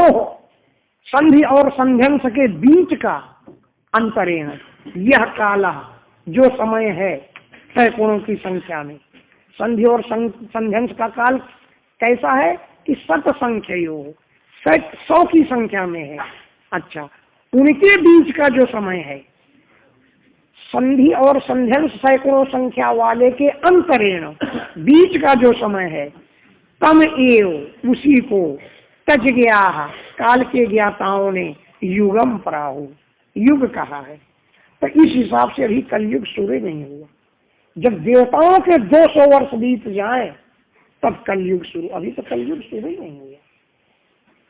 संधि और संध्यंस के बीच का अंतरेण, यह काल, जो समय है सैकड़ों की संख्या में। संधि और संध्यंस का काल कैसा है कि 7 संख्यो, 100 की संख्या में है। अच्छा, उनके बीच का जो समय है, संधि और संध्यंस सैकड़ों संख्या वाले के अंतरेण, बीच का जो समय है, तम एव, उसी को, तज गया, काल के ज्ञाताओं ने युगम प्राहु, युग कहा है। तो इस हिसाब से अभी कलयुग शुरू नहीं हुआ। जब देवताओं के 200 वर्ष बीत जाए तब कलयुग शुरू। अभी तो कलयुग शुरू ही नहीं हुआ।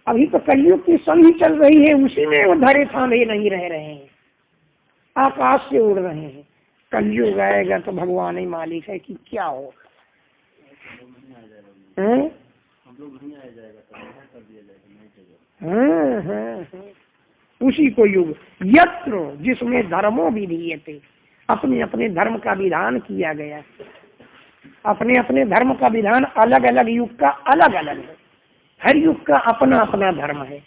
अभी तो कलयुग की संधि चल रही है, उसी में वो धरे थामे नहीं रह रहे हैं, आकाश से उड़ रहे हैं। कलयुग आएगा तो भगवान ही मालिक है कि क्या हो। उसी को युग, यत्र, जिसमें धर्मो विधीयते, अपने अपने धर्म का विधान किया गया। अपने अपने धर्म का विधान अलग अलग युग का अलग अलग है। हर युग का अपना अपना धर्म है।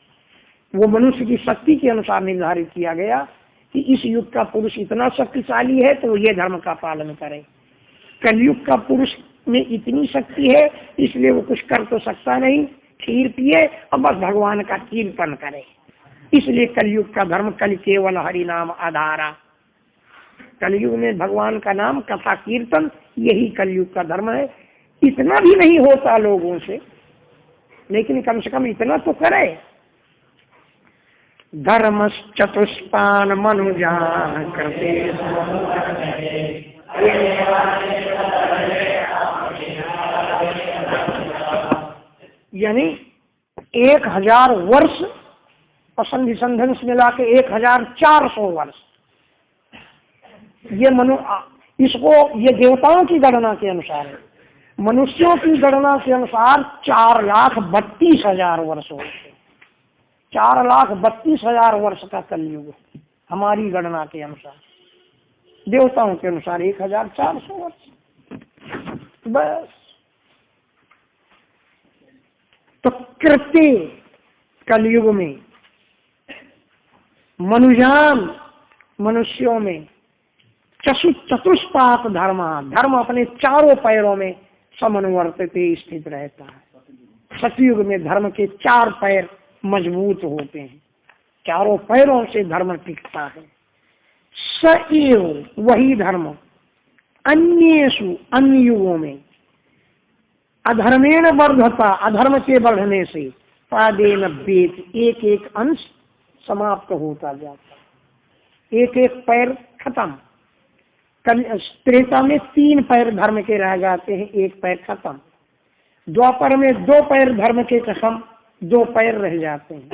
वो मनुष्य की शक्ति के अनुसार निर्धारित किया गया कि इस युग का पुरुष इतना शक्तिशाली है तो ये धर्म का पालन करे। कलयुग का पुरुष में इतनी शक्ति है, इसलिए वो कुछ कर तो सकता नहीं, खीर पिए और बस भगवान का कीर्तन करे। इसलिए कलयुग का धर्म कल केवल हरि नाम आधारा। कलयुग में भगवान का नाम, कथा, कीर्तन, यही कलयुग का धर्म है। इतना भी नहीं होता लोगों से, लेकिन कम से कम इतना तो करे। धर्म चतुष्पान मनुजान करते, यानी 1000 वर्ष और संधि संधन से मिला के 1400 वर्ष। ये इसको ये देवताओं की गणना के अनुसार है। मनुष्यों की गणना के अनुसार 4,32,000 वर्ष होते, 4,32,000 वर्ष का कलयुग हमारी गणना के अनुसार। देवताओं के अनुसार 1400 वर्ष बस। तो कृत्य कलयुग में मनुजान, मनुष्यों में चतुष्पात धर्म, धर्म अपने चारों पैरों में समन्वर्तते स्थित रहता है। सतयुग में धर्म के 4 पैर मजबूत होते हैं, चारों पैरों से धर्म टिकता है। सएव, वही धर्म, अन्येषु, अन्य युगों में, अधर्मेण वर्धता, अधर्म के बढ़ने से, पादेन वेत, एक एक अंश समाप्त होता जाता है, एक एक पैर खत्म। त्रेता में 3 पैर धर्म के रह जाते हैं, 1 पैर खत्म। द्वापर में 2 पैर धर्म के खत्म, 2 पैर रह जाते हैं।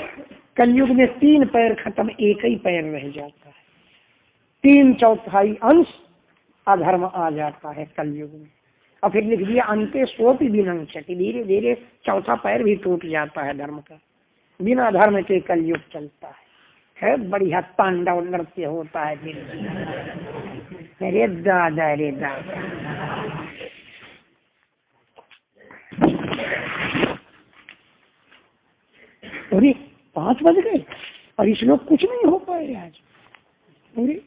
कलयुग में 3 पैर खत्म, 1 ही पैर रह जाता है। 3/4 अंश अधर्म आ जाता है कलयुग में। और फिर लिख दिया अंते सोपि विनश्यति, धीरे धीरे चौथा पैर भी टूट जाता है धर्म का। बिना धर्म के कलयुग चलता है बढ़िया तांडव नृत्य होता है। फिर अरे दादा, अरे दादा, अरे 5 बज गए और इस लोग कुछ नहीं हो पाए आज। अरे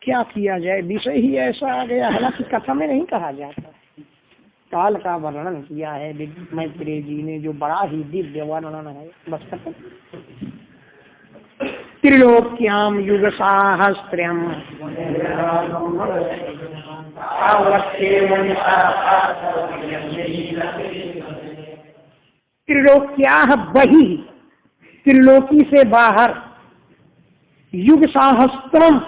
क्या किया जाए, विषय ही ऐसा आ गया। हालांकि कथा में नहीं कहा जाता, काल का वर्णन किया है मैत्रेय जी ने, जो बड़ा ही दिव्य वर्णन है। बस खत्म। त्रिलोक्याम युग साहस्त्रम त्रिलोक्या बही, त्रिलोकी से बाहर, युग सहस्त्रम,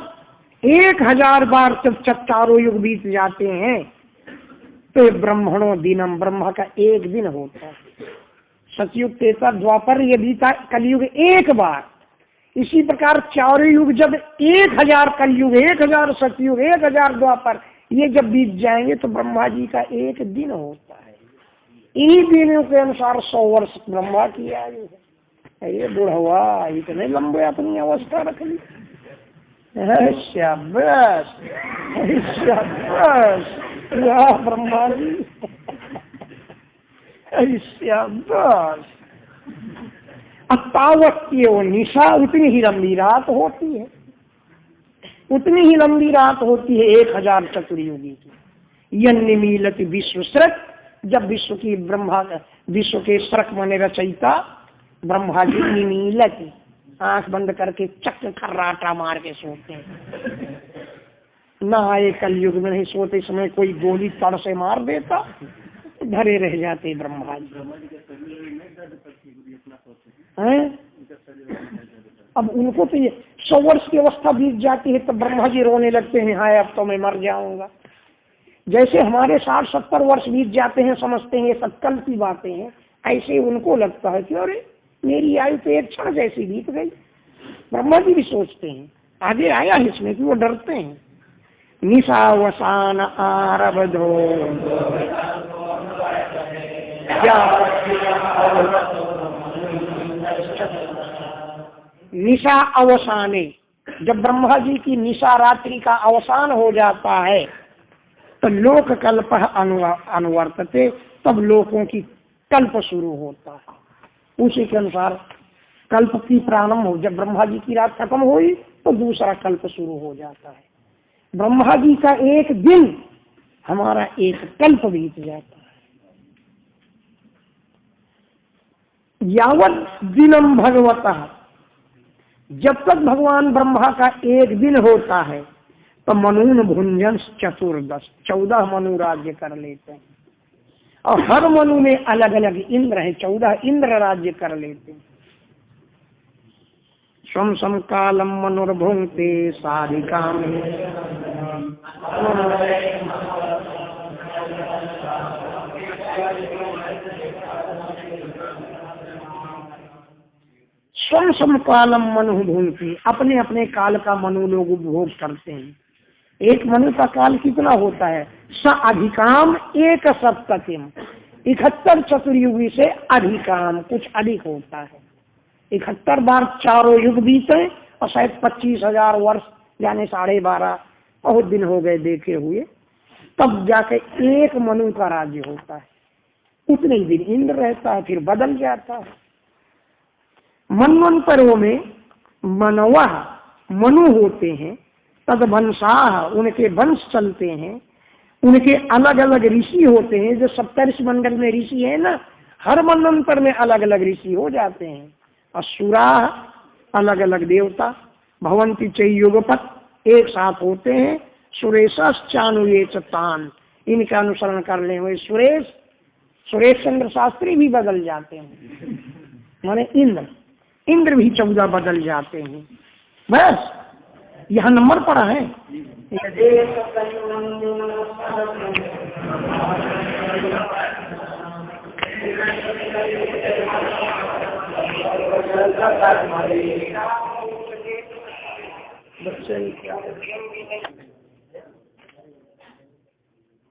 1000 बार जब चारों युग बीत जाते हैं तो ब्रह्मणों दिनम, ब्रह्मा का 1 दिन होता है। सतयुग, त्रेता, द्वापर, ये बीता कलयुग 1 बार। इसी प्रकार चारों युग जब 1000 कलयुग, 1000 सतयुग, 1000 द्वापर, ये जब बीत जाएंगे तो ब्रह्मा जी का 1 दिन होता है। इन्हीं दिनों के अनुसार 100 वर्ष ब्रह्मा की आयु है। ये बुढ़वा इतने लंबे अपनी अवस्था रख ली। शाबाश, शाबाश, ब्रह्मा जी, शाबाश। अतावत की वो निशा, उतनी ही लंबी रात होती है, उतनी ही लंबी रात होती है 1000 चतुर्युगी की। यन्निमीलत विश्व स्रक, जब विश्व की ब्रह्मा, विश्व के स्रक माने रचयिता ब्रह्मा जी निमीलत, आंख बंद करके चक्र खर्राटा मार के सोते हैं। ना आए कलयुग में नहीं सोते समय कोई गोली तड़ से मार देता, धरे रह जाते ब्रह्मा जी। अब उनको तो ये 100 वर्ष की अवस्था बीत जाती है तब ब्रह्मा जी रोने लगते हैं, हाय अब तो मैं मर जाऊंगा। जैसे हमारे 60-70 वर्ष बीत जाते हैं, समझते हैं ये सब कल की बातें हैं, ऐसे उनको लगता है कि अरे मेरी आयु तो एक क्षण जैसी बीत गई। ब्रह्मा जी भी सोचते हैं, आगे आया है इसमें कि वो डरते हैं। निशावसान आरब्धो निशा अवसाने, जब ब्रह्मा जी की निशा रात्रि का अवसान हो जाता है तो लोक कल्प अनुवर्तते, तब लोकों की कल्प शुरू होता है। उसी के अनुसार कल्प की प्रारंभ हो, जब ब्रह्मा जी की रात खत्म हुई तो दूसरा कल्प शुरू हो जाता है। ब्रह्मा जी का एक दिन हमारा एक कल्प बीत जाता है। यावत दिनम भगवतः, जब तक भगवान ब्रह्मा का एक दिन होता है तो मनून भुंजन 14 मनु राज्य कर लेते हैं, और हर मनु में अलग अलग इंद्र है, 14 इंद्र राज्य कर लेते हैं। स्वम समकालम मनुर्भुंक्ते साधिकाम, स्वम समकालम मनु भुंक्ते, अपने अपने काल का मनु लोग उपभोग करते हैं। एक मनु का काल कितना होता है? स अधिकाम एक सप्ततिम, 71 चतुर्युगी से अधिकाम, कुछ अधिक होता है। 71 बार चारों युग बीते और शायद 25,000 वर्ष यानी 12.5 बहुत दिन हो गए देखे हुए, तब जाके एक मनु का राज्य होता है। उतने ही दिन इंद्र रहता है, फिर बदल जाता है। मनवंतरों में मनवा मनु होते हैं, तदवंशाह उनके वंश चलते हैं, उनके अलग अलग ऋषि होते हैं। जो 27 मंडल में ऋषि है ना, हर मनवंतर में अलग अलग ऋषि हो जाते हैं। असुरा अलग अलग देवता, भवंती चयुगपत एक साथ होते हैं। सुरेशानुये तान, इनका अनुसरण कर ले हुए सुरेश चंद्र शास्त्री भी बदल जाते हैं, माने इंद्र भी 14 बदल जाते हैं। बस यहाँ नंबर पड़ा है।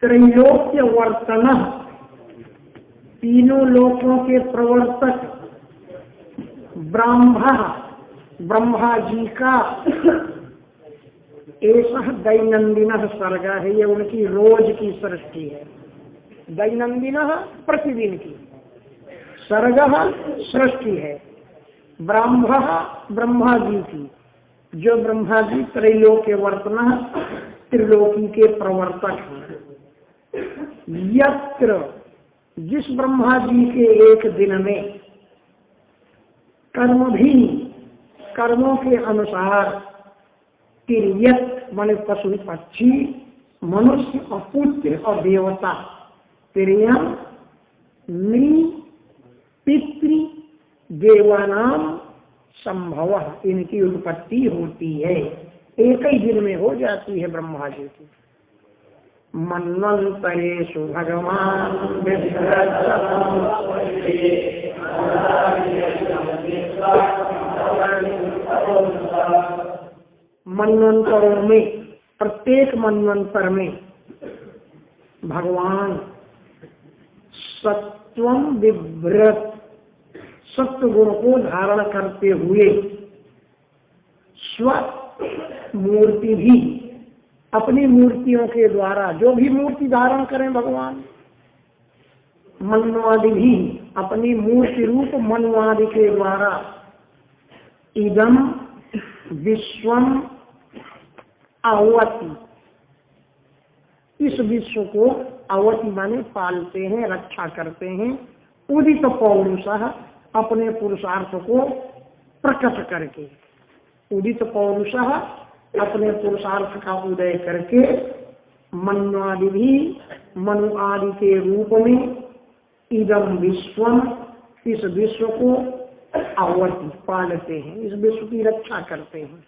त्रैलोक्य वर्तन, तीनों लोकों के प्रवर्तक ब्रह्मा जी का ऐसा दैनंदिन सर्ग है। ये उनकी रोज की सृष्टि है। दैनंदिन प्रतिदिन की, सर्ग सृष्टि है। ब्रह्मा जी की, जो ब्रह्मा जी त्रैलोक्य वर्तन, त्रिलोकी के प्रवर्तक हैं। यत्र, जिस ब्रह्मा जी के एक दिन में कर्मों के अनुसार तिर्यक माने पशु पक्षी, मनुष्य और पुत्र और देवता, तिर्यम नृ पितृ देवानाम संभव, इनकी उत्पत्ति होती है। एक ही दिन में हो जाती है ब्रह्मा जी की। मन्वंतरेषु भगवान मनवंतरों में, प्रत्येक मनवंतर में भगवान सत्वम विभ्रत, सत्व गुण को धारण करते हुए स्व मूर्ति भी, अपनी मूर्तियों के द्वारा, जो भी मूर्ति धारण करें भगवान, मन्वादि भी अपनी मूर्ति रूप मन्वादि के द्वारा इदम विश्वम अवति, इस विश्व को अवति माने पालते हैं, रक्षा करते हैं। उदित पौरुषः, अपने पुरुषार्थ को प्रकट करके, उदित पौरुषः अपने पुरुषार्थ का उदय करके, मन्वादि भी मनु आदि के रूप में, इदम विश्वम, इस विश्व को अवति पालते हैं, इस विश्व की रक्षा करते हैं।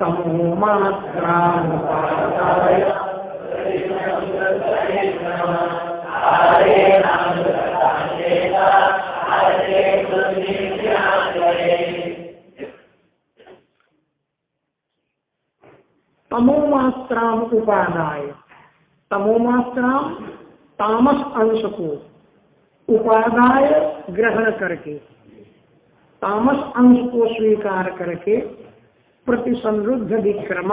तमोमात्राम उपादाय, तमोमात्राम तामस अंश को उपादाय ग्रहण करके, तामस अंश को स्वीकार करके, प्रतिसंरुद्ध विक्रम,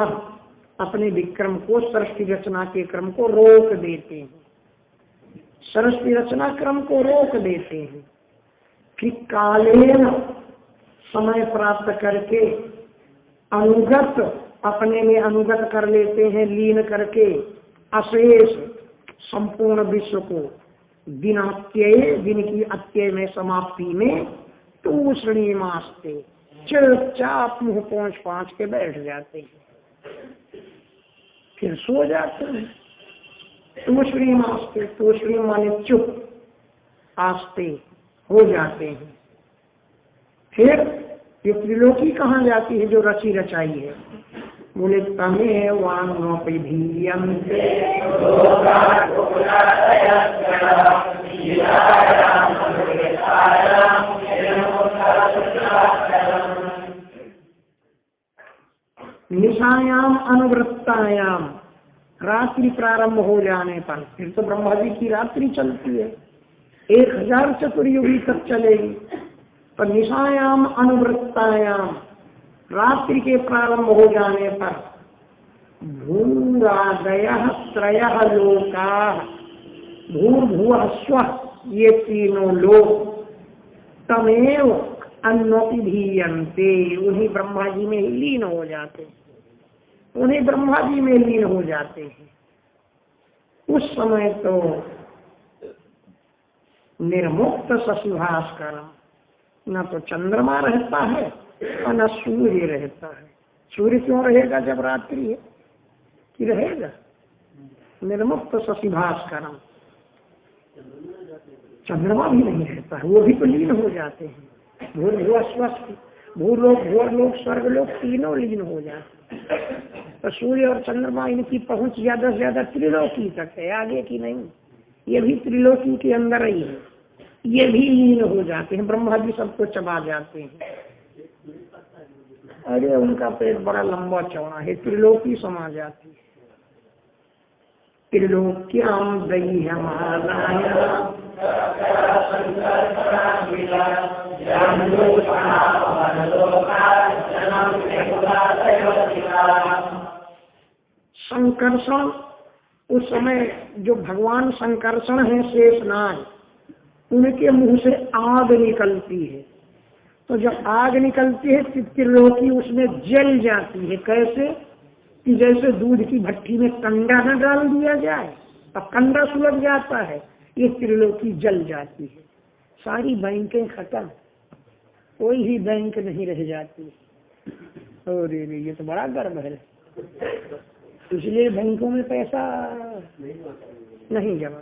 अपने विक्रम को, सृष्टि रचना के क्रम को रोक देते हैं, सृष्टि रचना क्रम को रोक देते हैं। फिर कालेन, समय प्राप्त करके, अनुगत, अपने में अनुगत कर लेते हैं, लीन करके अशेष संपूर्ण विश्व को, दिनात्यय, दिन की अत्यय में, समाप्ति में, तो श्रीमास्ते, चुपचाप मुंह पोंछ पाँच के बैठ जाते हैं, फिर सो जाते हैं। तो श्रीमास्ते, तो श्री माने चुप, आस्ते हो जाते हैं। फिर ये त्रिलोकी कहाँ जाती है जो रची रचाई है? बोले तमे वांगोपिधीयन्ते निशायाम अनुवृत्तायाम, रात्रि प्रारंभ हो जाने पर, फिर तो ब्रह्मा जी की रात्रि चलती है, 1000 चतुर्युगी तक चलेगी। पर निशायाम अनुवृत्तायाम, रात्रि के प्रारंभ हो जाने पर, भूरादयः त्रयः लोकाः, भूर्भुवः स्वः, ये तीनों लोग, तमेव अन्वपिधीयन्ते, उन्हीं ब्रह्मा जी में ही लीन हो जाते हैं, उन्हीं ब्रह्मा जी में लीन हो जाते हैं। उस समय तो निर्मुक्त शशिभास्करम, न तो चंद्रमा रहता है और न सूर्य रहता है। सूर्य क्यों रहेगा जब रात्रि है कि रहेगा? निर्मुक्त शशिभास्करम, चंद्रमा भी नहीं रहता है, वो भी तो लीन हो जाते हैं। भूलोक, भूलोक, स्वर्गलोक, तीनों लीन हो जाते हैं। तो सूर्य और चंद्रमा, इनकी पहुंच ज्यादा से ज्यादा त्रिलोकी तक है, आगे की नहीं। ये भी त्रिलोकी के अंदर ही है, ये भी लीन हो जाते हैं। ब्रह्मा जी सबको चबा जाते हैं। अरे उनका पेट बड़ा लंबा चौड़ा है, त्रिलोकी समा जाती है। त्रिलोक्याम दह्यमानाय संकर्षण, उस समय जो भगवान संकर्षण है शेषनाग, उनके मुंह से आग निकलती है। तो जब आग निकलती है त्रिलोकी उसमें जल जाती है। कैसे? कि जैसे दूध की भट्टी में कंडा न डाल दिया जाए, अब कंडा सुलग जाता है, ये त्रिलोकी जल जाती है। सारी बैंकें खत्म, कोई ही बैंक नहीं रह जाती। और ये तो बड़ा गर्व है, इसलिए बैंकों में पैसा नहीं जमा।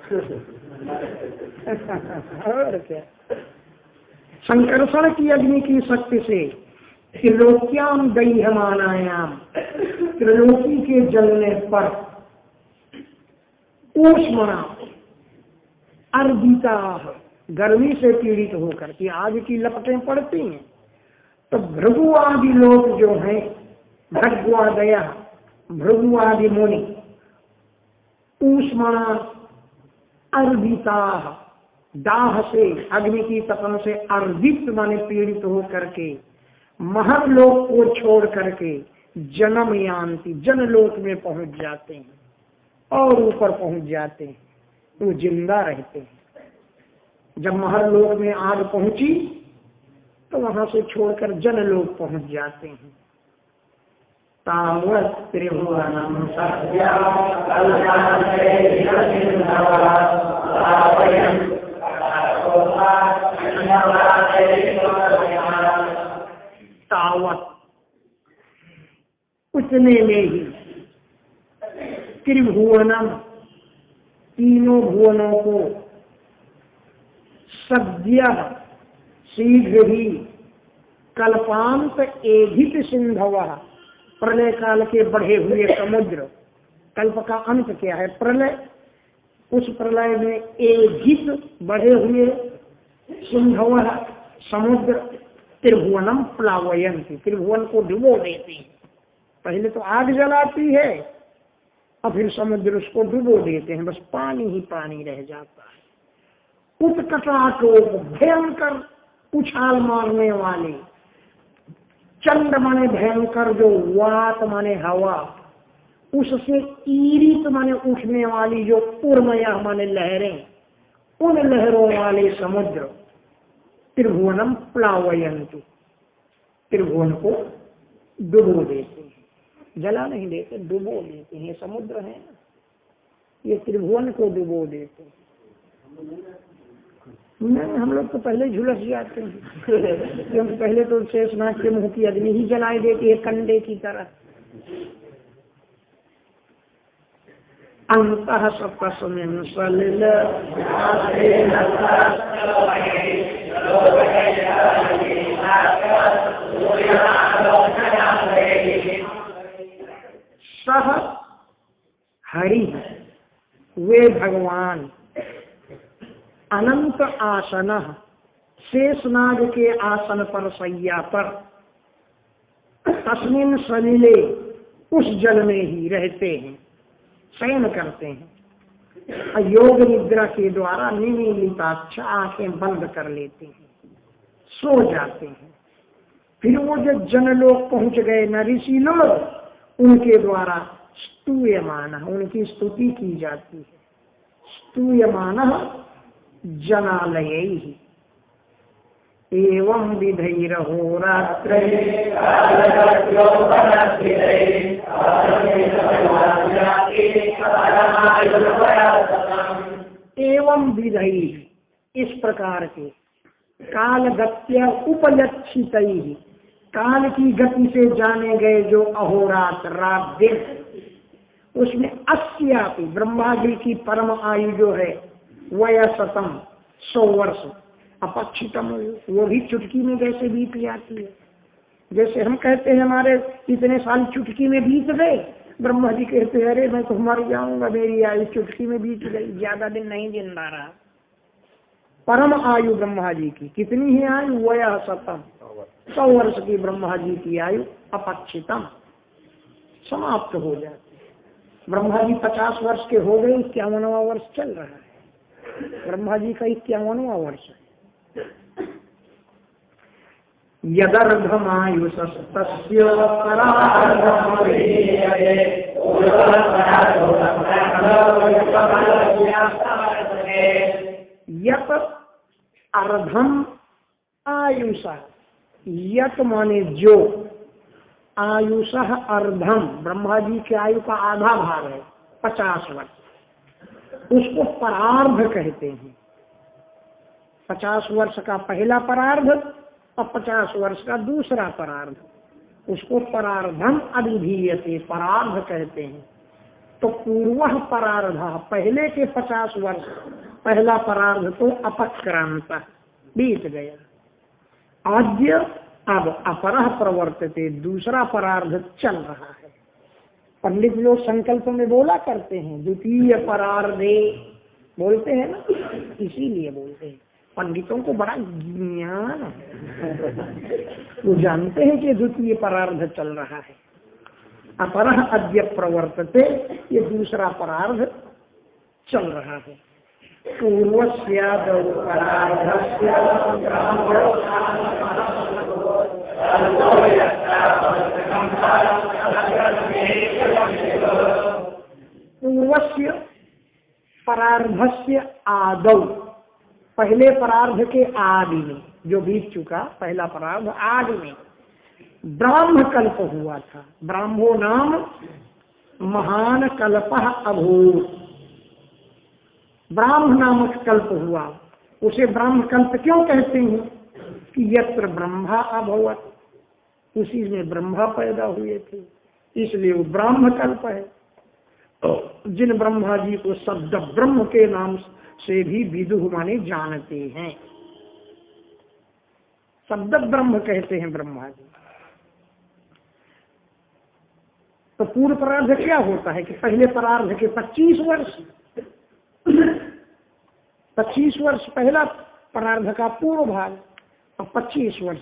और क्या, संकर्षण की अग्नि की शक्ति से त्रिलोक्याम दह्यमानायाम, त्रिलोकी के जलने पर, ऊष्मणा अर्दिता, गर्मी से पीड़ित होकर कि आग की लपटें पड़ती हैं, तो भृगु आदि लोग जो हैं, भृगुआदया, भृगु आदि मुनि, ऊष्मणा अर्दिता, दाह से, अग्नि की तपन से, अर्दित माने पीड़ित होकर के, महर्लोक को छोड़ करके जन्म यान्ति, जनलोक में पहुंच जाते हैं और ऊपर पहुंच जाते हैं, वो जिंदा रहते हैं। जब महर्लोक में आग पहुंची तो वहां से छोड़कर जनलोक पहुंच जाते हैं। तावत् त्रिभुवनम सत्या तावत्, उतने में ही, त्रिभुवनम, तीनों भुवनों को, सद्य, शीघ्र ही, कल्पांत एधित सिंधव, प्रलय काल के बढ़े हुए समुद्र। कल्प का अंत क्या है? प्रलय। उस प्रलय में एधित, बढ़े हुए, सिंधव, समुद्र, त्रिभुवनम प्लावयन्ति, त्रिभुवन को डुबो देती है। पहले तो आग जलाती है और फिर समुद्र उसको डुबो देते हैं, बस पानी ही पानी रह जाता है। उत्कटाटोप, भयंकर उछाल मारने वाले, चंड माने भयंकर, जो वात माने हवा, उससे ईरित माने उठने वाली जो उर्मया माने लहरें, उन लहरों वाले समुद्र, त्रिभुवनम प्लावयन्तु, त्रिभुवन को डुबो देते हैं, जला नहीं देते, डुबो देते हैं। ये समुद्र है ना, ये त्रिभुवन को डुबो देते हैं। नहीं, हम लोग तो पहले झुलस जाते हैं क्योंकि पहले तो शेषनाग के मुंह की अग्नि ही जलाए देती है कंडे की तरह। अंतः सतस्मिन् सलिल सह हरि, वे भगवान, अनंत आसन, शेषनाग के आसन पर, सैया पर, तस्मिन् सलिले, उस जल में ही रहते हैं, शयन करते हैं। योग निद्रा के द्वारा निमीलिताक्ष, आंखें बंद कर लेते हैं, सो जाते हैं। फिर वो जो जनलोक पहुंच गए न ऋषि लोग, उनके द्वारा स्तूयमान, उनकी स्तुति की जाती है। स्तूयमान जनालय ही एवं विधैरहो रात्रे एवं विधई, इस प्रकार के काल गत्या उपलक्षित, काल की गति से जाने गए जो अहोरात्र रात दिन, उसमें 80 ब्रह्मा जी की परम आयु जो है वयसतम 100 वर्ष, अपक्षितम, वो भी चुटकी में जैसे बीत जाती है। जैसे हम कहते हैं हमारे इतने साल चुटकी में बीत गए, ब्रह्मा जी कहते हैं अरे मैं तो मर जाऊंगा, मेरी आयु चुटकी में बीत गई, ज्यादा दिन नहीं जिंदा रहा। परम आयु ब्रह्मा जी की कितनी है आयु? वयसतम 100 वर्ष की ब्रह्मा जी की आयु अपक्षितम, समाप्त हो जाती है। ब्रह्मा जी 50 वर्ष के हो गए, 51वां वर्ष चल रहा है। ब्रह्मा जी का 51वां वर्ष है। यदर्धमायुषस्तस्य यत अर्धम आयुषा, यत माने जो, आयुषा अर्धम, ब्रह्मा जी की आयु का आधा भाग है 50 वर्ष, उसको परार्ध कहते हैं। 50 वर्ष का पहला परार्ध और 50 वर्ष का दूसरा परार्ध, उसको परार्धम अभिधीयते, परार्ध कहते हैं। तो पूर्व परार्ध, पहले के 50 वर्ष, पहला परार्ध तो अपक्रांत, बीत गया। आद्य अब अपरः प्रवर्तते, दूसरा परार्ध चल रहा है। पंडित लोग संकल्प में बोला करते हैं द्वितीय परार्धे, बोलते हैं ना, इसीलिए बोलते हैं। पंडितों को बड़ा ज्ञान है, वो जानते हैं कि द्वितीय परार्ध चल रहा है। अपरः अद्य प्रवर्तते, ये दूसरा परार्ध चल रहा है। पूर्वस्यादौ परार्धस्य पूर्वस्य परार्धस्य आदौ, पहले परार्ध के आदि में, जो बीत चुका पहला परार्ध आदि में ब्राह्म कल्प हुआ था। ब्राह्मो नाम महान कल्पः अभूत, ब्राह्म नामक कल्प हुआ। उसे ब्राह्म कल्प क्यों कहते हैं? कि यत्र ब्रह्मा अभवत्, उसी में ब्रह्मा पैदा हुए थे, इसलिए वो ब्राह्म कल्प है। जिन ब्रह्मा जी को शब्द ब्रह्म के नाम से भी विदुः माने जानते हैं, शब्द ब्रह्म कहते हैं ब्रह्मा जी। तो पूर्व परार्ध क्या होता है कि पहले परार्ध के 25 वर्ष, 25 वर्ष पहला परार्ध का पूर्व भाग और 25 वर्ष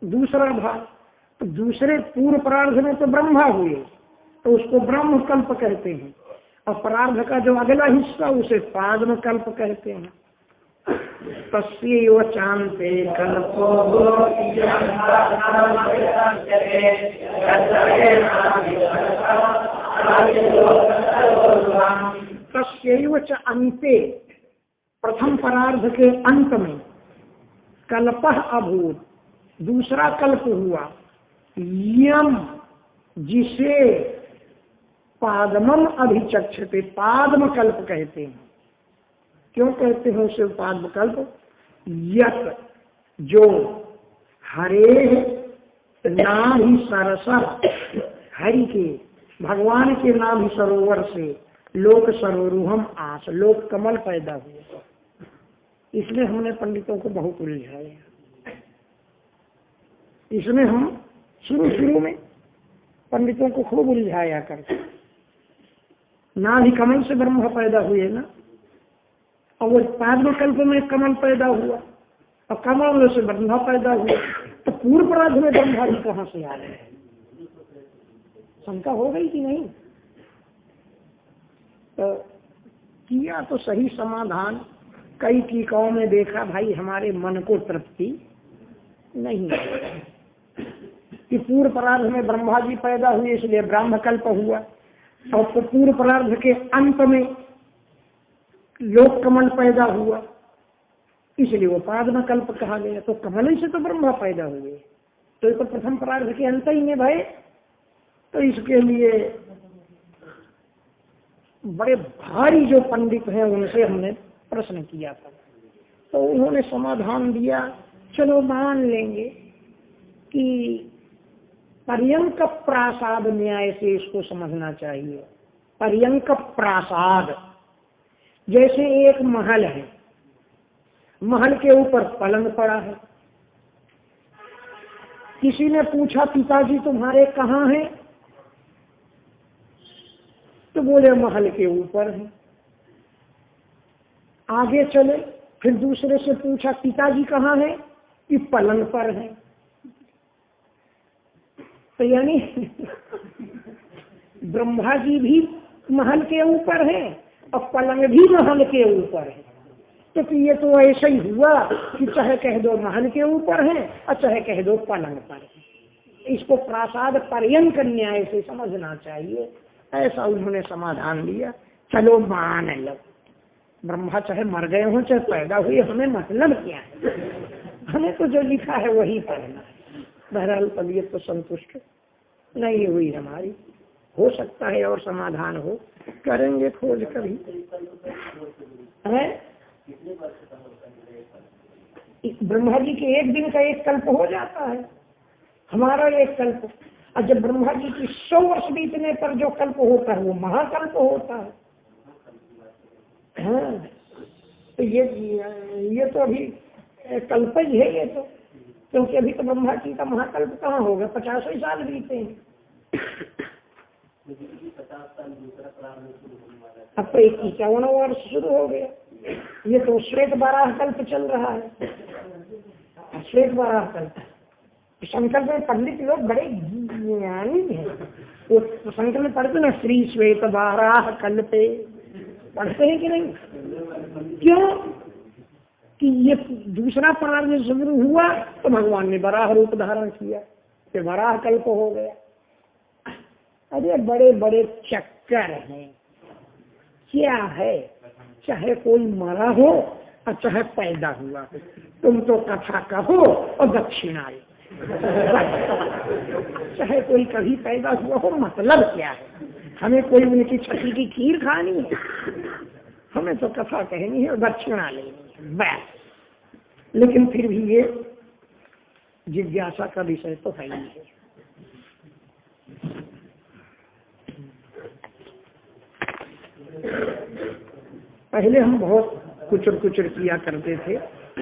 दूसरा भाग। तो दूसरे पूर्व परार्ध में तो ब्रह्मा हुए, तो उसको ब्रह्म कल्प कहते हैं, और परार्ध का जो अगला हिस्सा उसे पाद्म कल्प कहते हैं। तस्यैव चान्ते कल्पो तस्यैव च अन्ते, प्रथम परार्ध के अंत में कल्पः अभूत, दूसरा कल्प हुआ। यम जिसे पादमम अभिचक्षते, पादम कल्प कहते हैं। क्यों कहते हैं उसे पादम कल्प? यत जो हरे नाम ही सरसर, हरि के भगवान के नाम ही सरोवर से लोक सरोरुहम आस, लोक कमल पैदा हुए। इसलिए हमने पंडितों को बहुत उलझाया। इसमें हम शुरू में पंडितों को खूब उलझाया करते। नाम ही कमल से ब्रह्मा पैदा हुए ना, और वो पाद्म कल्प में कमल पैदा हुआ और कमल से ब्रह्मा पैदा हुआ, तो पूर्व पराध में ब्रह्मा जी कहाँ से आ गए? शंका हो गई कि नहीं? तो किया तो सही समाधान। कई टीकाओं में देखा भाई हमारे मन को तृप्ति नहीं कि पूर्व परार्ध में ब्रह्मा जी पैदा हुए इसलिए ब्रह्म कल्प हुआ, और पूर्व परार्ध के अंत में लोक कमल पैदा हुआ इसलिए वो पाद्म कल्प कहा गया। तो कमल ही से तो ब्रह्मा पैदा हुए, तो ये तो प्रथम परार्ध के अंत ही में भाई। तो इसके लिए बड़े भारी जो पंडित हैं उनसे हमने प्रश्न किया था, तो उन्होंने समाधान दिया। चलो मान लेंगे कि पर्यंक प्रासाद न्याय से इसको समझना चाहिए। पर्यंक प्रासाद जैसे एक महल है, महल के ऊपर पलंग पड़ा है। किसी ने पूछा पिताजी तुम्हारे कहाँ हैं? तो बोले महल के ऊपर है। आगे चले, फिर दूसरे से पूछा पिताजी कहाँ है? कि पलंग पर है। तो यानी ब्रह्मा जी भी महल के ऊपर है और पलंग भी महल के ऊपर है। तो ये तो ऐसा ही हुआ कि चाहे कह दो महल के ऊपर है और चाहे कह दो पलंग पर है। इसको प्रासाद पर्यंक न्याय से समझना चाहिए, ऐसा उन्होंने समाधान दिया। चलो मान लो, ब्रह्मा चाहे मर गए हो चाहे पैदा हुए, हमें मतलब क्या है? हमें तो जो लिखा है वही पढ़ना है। बहरहाल तबीयत तो संतुष्ट नहीं हुई हमारी, हो सकता है और समाधान हो, करेंगे खोज कभी है। ब्रह्मा जी के एक दिन का एक कल्प हो जाता है, हमारा एक कल्प। और जब ब्रह्मा जी की 100 वर्ष बीतने पर जो कल्प होता है वो महाकल्प होता है। हाँ, तो ये तो अभी कल्प ही है ये तो, क्योंकि अभी तो ब्रह्मा जी का महाकल्प कहाँ होगा, 50 ही साल बीते हैं। अब तो 51 वर्ष शुरू हो गया। ये तो श्वेत बाराह कल्प चल रहा है। श्वेत बाराह कल्प शंकर में पंडित लोग बड़े ज्ञानी हैं, वो शंकर में पढ़ते ना, श्री श्वेत बाराह कल्पे, पढ़ते हैं कि नहीं? क्यों कि ये दूसरा परार्ध शुरू हुआ तो भगवान ने बराह रूप धारण किया, फिर बराह कल्प हो गया। अरे बड़े बड़े चक्कर हैं। क्या है, चाहे कोई मरा हो और चाहे पैदा हुआ, तुम तो कथा कहो और दक्षिणा ले। चाहे कोई कभी पैदा हुआ हो, मतलब क्या है? हमें कोई उनकी छठी की खीर खानी है, हमें तो कथा कहनी है और दक्षिणा लेनी है बस। लेकिन फिर भी ये जिज्ञासा का विषय तो है ही है। पहले हम बहुत कुचर कुचर किया करते थे,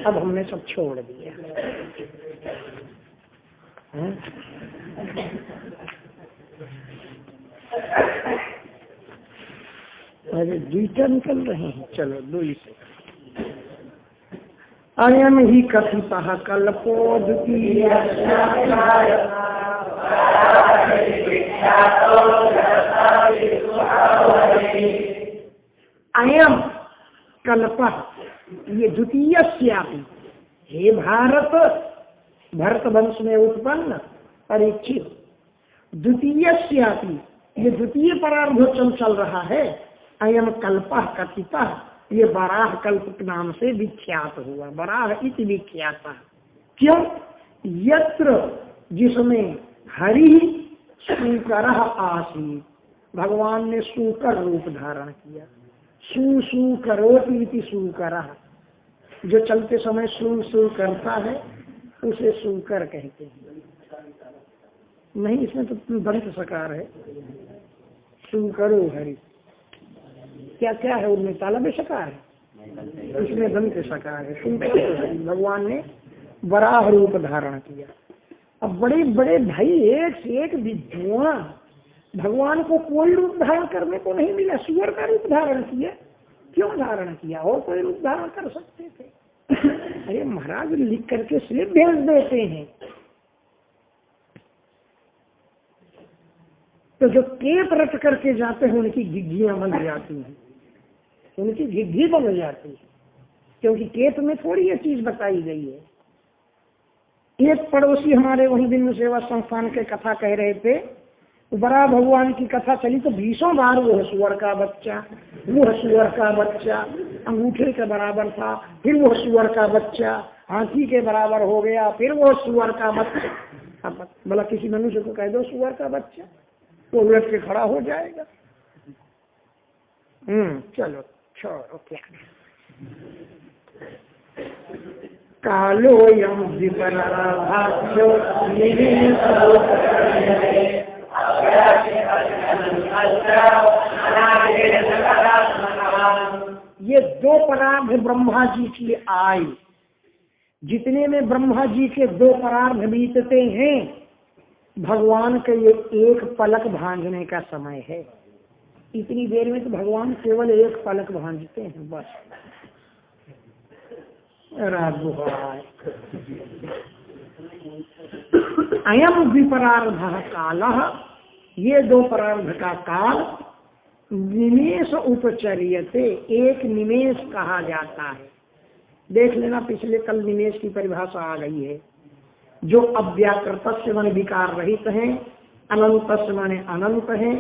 अब हमने सब छोड़ दिया। अरे दुईटा निकल रहे हैं, चलो दुई से। अयम ही कथितः कल्पो द्वितीय, अयम कल्प, ये द्वितीय श्यापी, हे भारत, भरत वंश में उत्पन्न परीक्षित, द्वितीय श्यापी, ये द्वितीय परार्ध चल रहा है। अयम कल्प कथिता, ये बराह कल्प के नाम से विख्यात हुआ, बराह इति विख्यात। क्यों? यत्र, जिसमें हरि सूकर आसीत, भगवान ने सूकर रूप धारण किया। सू करोति इति सूकर, जो चलते समय सू करता है उसे सूकर कहते हैं। नहीं, इसमें तो दंत सकार है। सूकरो हरि, क्या क्या है उनमें? तालब सकार है, इसमें दंत सकार है। सूकरो हरि, भगवान ने वराह रूप धारण किया। अब बड़े बड़े भाई एक से एक विद्वान, भगवान को कोई रूप धारण करने को नहीं मिला, सूअर का रूप धारण किया। क्यों धारण किया? और कोई रूप धारण कर सकते थे। अरे महाराज लिख करके सिर्फ भेज देते हैं। तो जो केत रट करके जाते हैं उनकी घिघियां बन जाती हैं, उनकी घिघी बन जाती है, क्योंकि केत में थोड़ी ये चीज बताई गई है। एक पड़ोसी हमारे वही बिंदु सेवा संस्थान के कथा कह रहे थे, बड़ा भगवान की कथा चली तो 20 बार वो सुअर का बच्चा, वो सुअर का बच्चा, अंगूठे के बराबर था, फिर वो सुअर का बच्चा हाथी के बराबर हो गया, फिर वो सुअर का बच्चा। अब बोला किसी मनुष्य को कह दो सुअर का बच्चा, वो उलट के खड़ा हो जाएगा। चलो छोड़ो, क्या कालो यम विपराभाक्षो ये 2 परार्ध ब्रह्मा जी की आय, जितने में ब्रह्मा जी के 2 परार्ध बीतते हैं, भगवान के ये एक पलक भांजने का समय है। इतनी देर में तो भगवान केवल एक पलक भांजते हैं बस। अयम विपरार्ध काल, ये 2 परार्ध का काल निमेष उपचर्यते, एक निमेष कहा जाता है। देख लेना, पिछले कल निमेष की परिभाषा आ गई है। जो अव्याकृत माने विकार रहित है, अनंत माने अनंत है,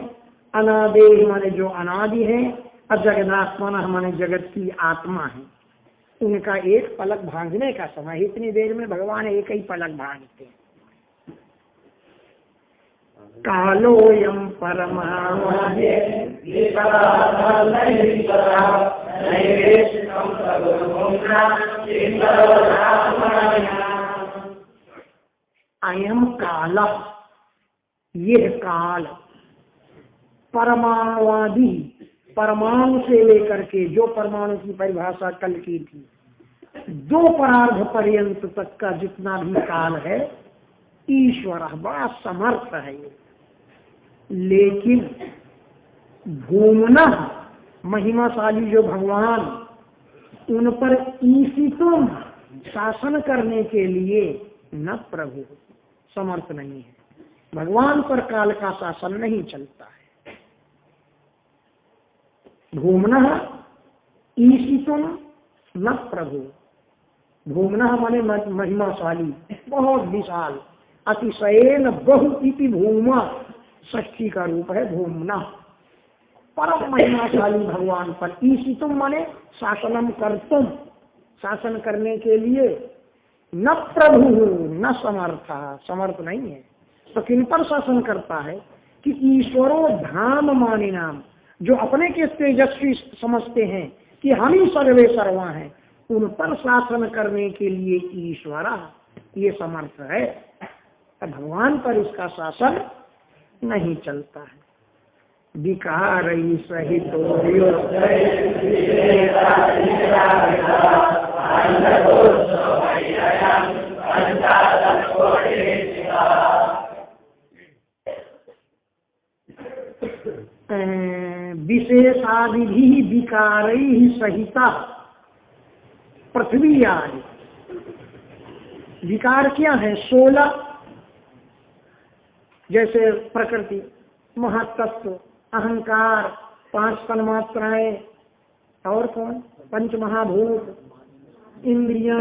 अनादेह माने जो अनादि है, और जगदात्मा माने जगत की आत्मा है। उनका एक पलक भांजने का समय, इतनी देर में भगवान एक ही पलक भांजते हैं। कालोयम परमावधि अयम काल, यह काल परमाणुवादी, परमाणु से लेकर के, जो परमाणु की परिभाषा कल की थी, 2 परार्ध पर्यंत तक का जितना भी काल है, ईश्वर बड़ा समर्थ है। लेकिन भूमना महिमाशाली जो भगवान, उन पर ईशितुम शासन करने के लिए न प्रभु समर्थ नहीं है। भगवान पर काल का शासन नहीं चलता है। भूमना ईशितुम न प्रभु, भूमना माने महिमाशाली, बहुत विशाल, अतिशयन बहु इति भूमा, षष्ठी का रूप है भूमना। परम महिमाशाली भगवान पर ईशितुम माने शासनम कर्तुम, शासन करने के लिए, न प्रभु न समर्थ, समर्थ नहीं है। तो किन पर शासन करता है? कि ईश्वरो धाम माने नाम, जो अपने के तेजस्वी समझते हैं कि हम ही सर्वे सर्वा हैं, उन पर शासन करने के लिए ईश्वर ये समर्थ है। भगवान पर इसका शासन नहीं चलता है। विकार सहित विशेषादि विकार सहिता पृथ्वी आदि। विकार क्या है? 16, जैसे प्रकृति, महातत्व, अहंकार, 5 तन्मात्राएं, और कौन? 5 महाभूत, इंद्रियां,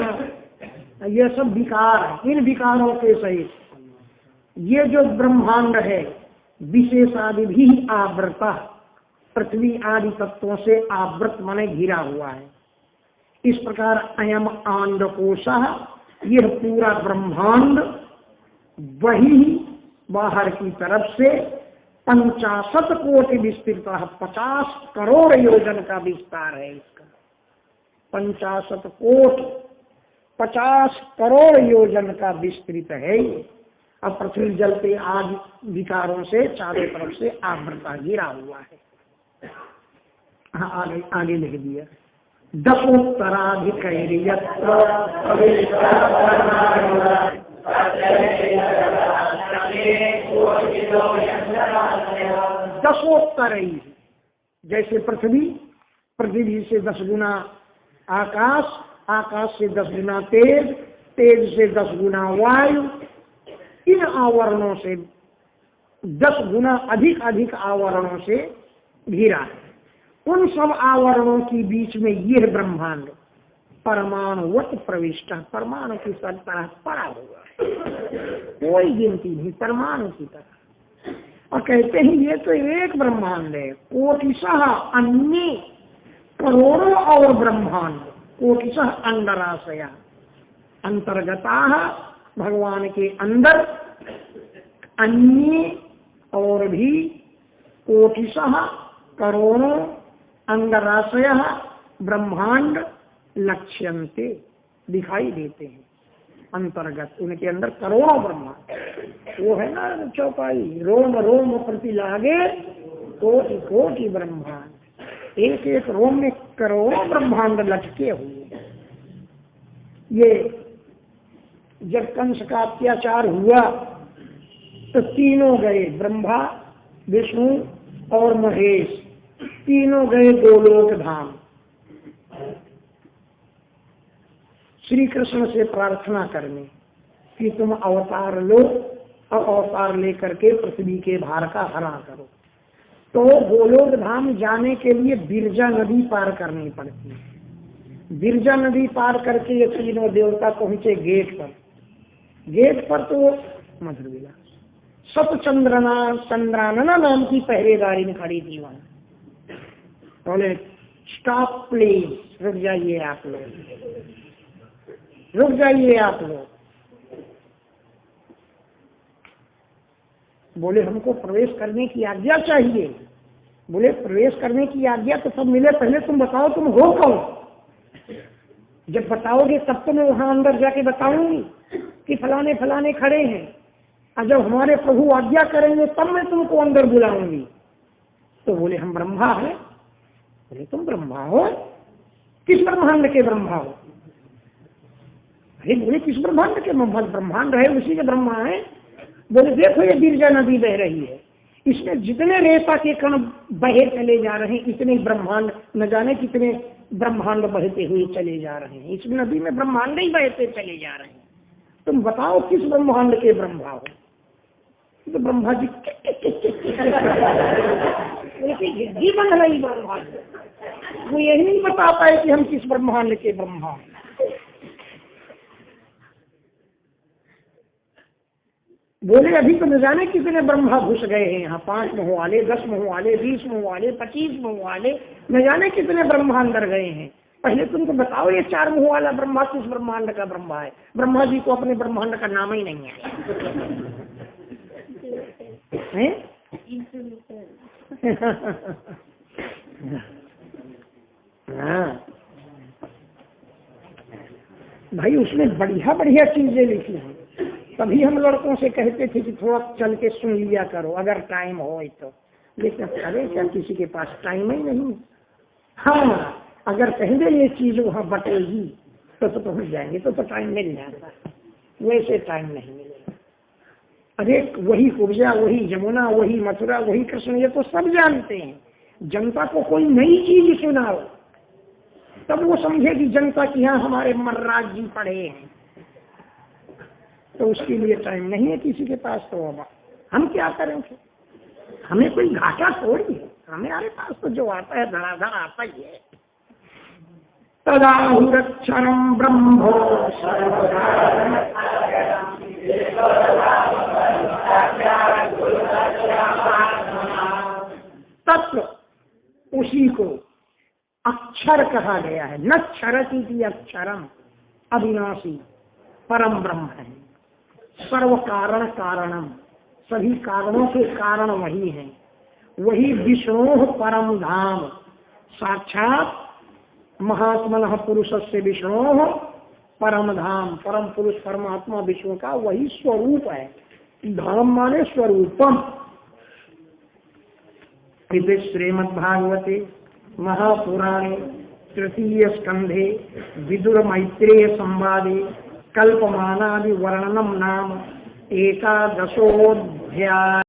ये सब विकार है। इन विकारों के सहित ये जो ब्रह्मांड है, विशेषादि भी आवृता, पृथ्वी आदि तत्वों से आवृत माने घिरा हुआ है। इस प्रकार अयम आंडकोश, यह पूरा ब्रह्मांड वही बाहर की तरफ से 50 कोटि विस्तृत, 50 करोड़ योजन का विस्तार है इसका। 50 कोटि, 50 करोड़ योजन का विस्तृत है ये। अब पृथ्वी जल पे आग विकारों से चारों तरफ से आवृता गिरा हुआ है। हाँ, आगे आगे लिख दिया, दशोत्तराधिक 10 जैसे पृथ्वी, पृथ्वी से 10 गुना आकाश, आकाश से 10 गुना तेज, तेज से 10 गुना वायु, इन आवरणों से 10 गुना अधिक अधिक आवरणों से घिरा है। उन सब आवरणों के बीच में यह ब्रह्मांड परमाणुवत प्रविष्ट, परमाणु की तरह पड़ा हुआ है, कोई गिनती नहीं, परमाणु की तरह। और कहते हैं ये तो एक ब्रह्मांड है, कोटिशः अन्य करोड़ों और ब्रह्मांड, कोटिशः अंडराशया, अंतर्गता भगवान के अंदर, अन्य और भी, कोटिशः करोड़ों, अंडराशय ब्रह्मांड लक्ष्यन्ते दिखाई देते हैं, अंतर्गत उनके अंदर करोड़ों ब्रह्मांड। वो है ना चौपाई, रोम रोम प्रति लागे कोटि कोटि ब्रह्मांड, एक एक रोम में करोड़ों ब्रह्मांड लटके हुए। ये जब कंस का अत्याचार हुआ तो तीनों गए, ब्रह्मा विष्णु और महेश, तीनों गए गोलोक धाम। श्री कृष्ण से प्रार्थना करने कि तुम अवतार लो और अवतार लेकर के पृथ्वी के भार का हरा करो। तो गोलोक धाम जाने के लिए बिरजा नदी पार करनी पड़ती है। बिरजा नदी पार करके ये तीनों देवता पहुंचे गेट पर। गेट पर तो मधुर विलास चंद्रानना नाम की पहरेदारी में खड़ी थी वहां। बोले स्टॉप प्लीज, रुक जाइए आप लोग, रुक जाइए आप लोग। बोले हमको प्रवेश करने की आज्ञा चाहिए। बोले प्रवेश करने की आज्ञा तो सब मिले, पहले तुम बताओ तुम हो कौन। जब बताओगे तब तो मैं वहां अंदर जाके बताऊंगी कि फलाने फलाने खड़े हैं, और जब हमारे प्रभु आज्ञा करेंगे तब मैं तुमको अंदर बुलाऊंगी। तो बोले हम ब्रह्मा हैं। बोले तुम ब्रह्मा हो? किस ब्रह्मांड के ब्रह्मा हो? अरे बोले किस ब्रह्मांड के? ब्रह्मांड है उसी के ब्रह्मा है। बोले देखो ये बिरजा नदी बह रही है, इसमें जितने रेता के कण बहे चले जा रहे हैं, इतने ब्रह्मांड न जाने कितने ब्रह्मांड बहते हुए चले जा रहे हैं। इस नदी में ब्रह्मांड ही बहते चले जा रहे हैं। तुम बताओ किस ब्रह्मांड के ब्रह्मा हो? तो ब्रह्मा जी जीवन रही ब्रह्मांड, वो यही नहीं बता पाए कि हम किस ब्रह्मांड के ब्रह्मा हैं। बोले अभी तो न जाने कितने ब्रह्मा घुस गए हैं यहाँ, 5 मुँह वाले, 10 मुँह वाले, 20 मुँह वाले, 25 मुँह वाले, न जाने कितने ब्रह्मा अंदर गए हैं। पहले तुमको बताओ ये 4 मुँह वाला ब्रह्मा किस ब्रह्मांड का ब्रह्मा है? ब्रह्मा जी को अपने ब्रह्मांड का नाम ही नहीं है। हाँ भाई, उसमें बढ़िया बढ़िया चीजें लिखी हैं। तभी हम लड़कों से कहते थे कि थोड़ा चल के सुन लिया करो अगर टाइम हो तो। लेकिन अरे क्या किसी के पास टाइम ही नहीं। हाँ, अगर कहेंगे ये चीज वहाँ बटेगी तो पहुंच जाएंगे तो टाइम मिल जाता, वैसे टाइम नहीं मिलेगा। अरे वही कुब्जा, वही जमुना, वही मथुरा, वही कृष्ण, ये तो सब जानते हैं। जनता को कोई नई चीज सुनाओ तब वो समझेगी जनता की यहाँ हमारे मर्राज जी पढ़े हैं। तो उसके लिए टाइम नहीं है किसी के पास। तो हम क्या करेंगे? हमें कोई घाटा थोड़ी है, हमारे पास तो जो आता है धड़ाधड़ आता ही है। तदाहुरक्षरम ब्रह्मो तत्व, उसी को अक्षर कहा गया है। न क्षरति अक्षरम, अविनाशी परम ब्रह्म है। सर्व कारण कारणम, सभी कारणों के कारण वही हैं। वही विष्णु परम धाम, साक्षात महात्मनः पुरुष से विष्णु परम धाम, परम पुरुष परमात्मा विष्णु का वही स्वरूप है। धाम माने स्वरूपम। इति श्रीमद्भागवते महापुराणे तृतीय स्कंधे विदुर मैत्रेय संवादे कल्पमानादि वर्णनम नाम एकादशोऽध्यायः।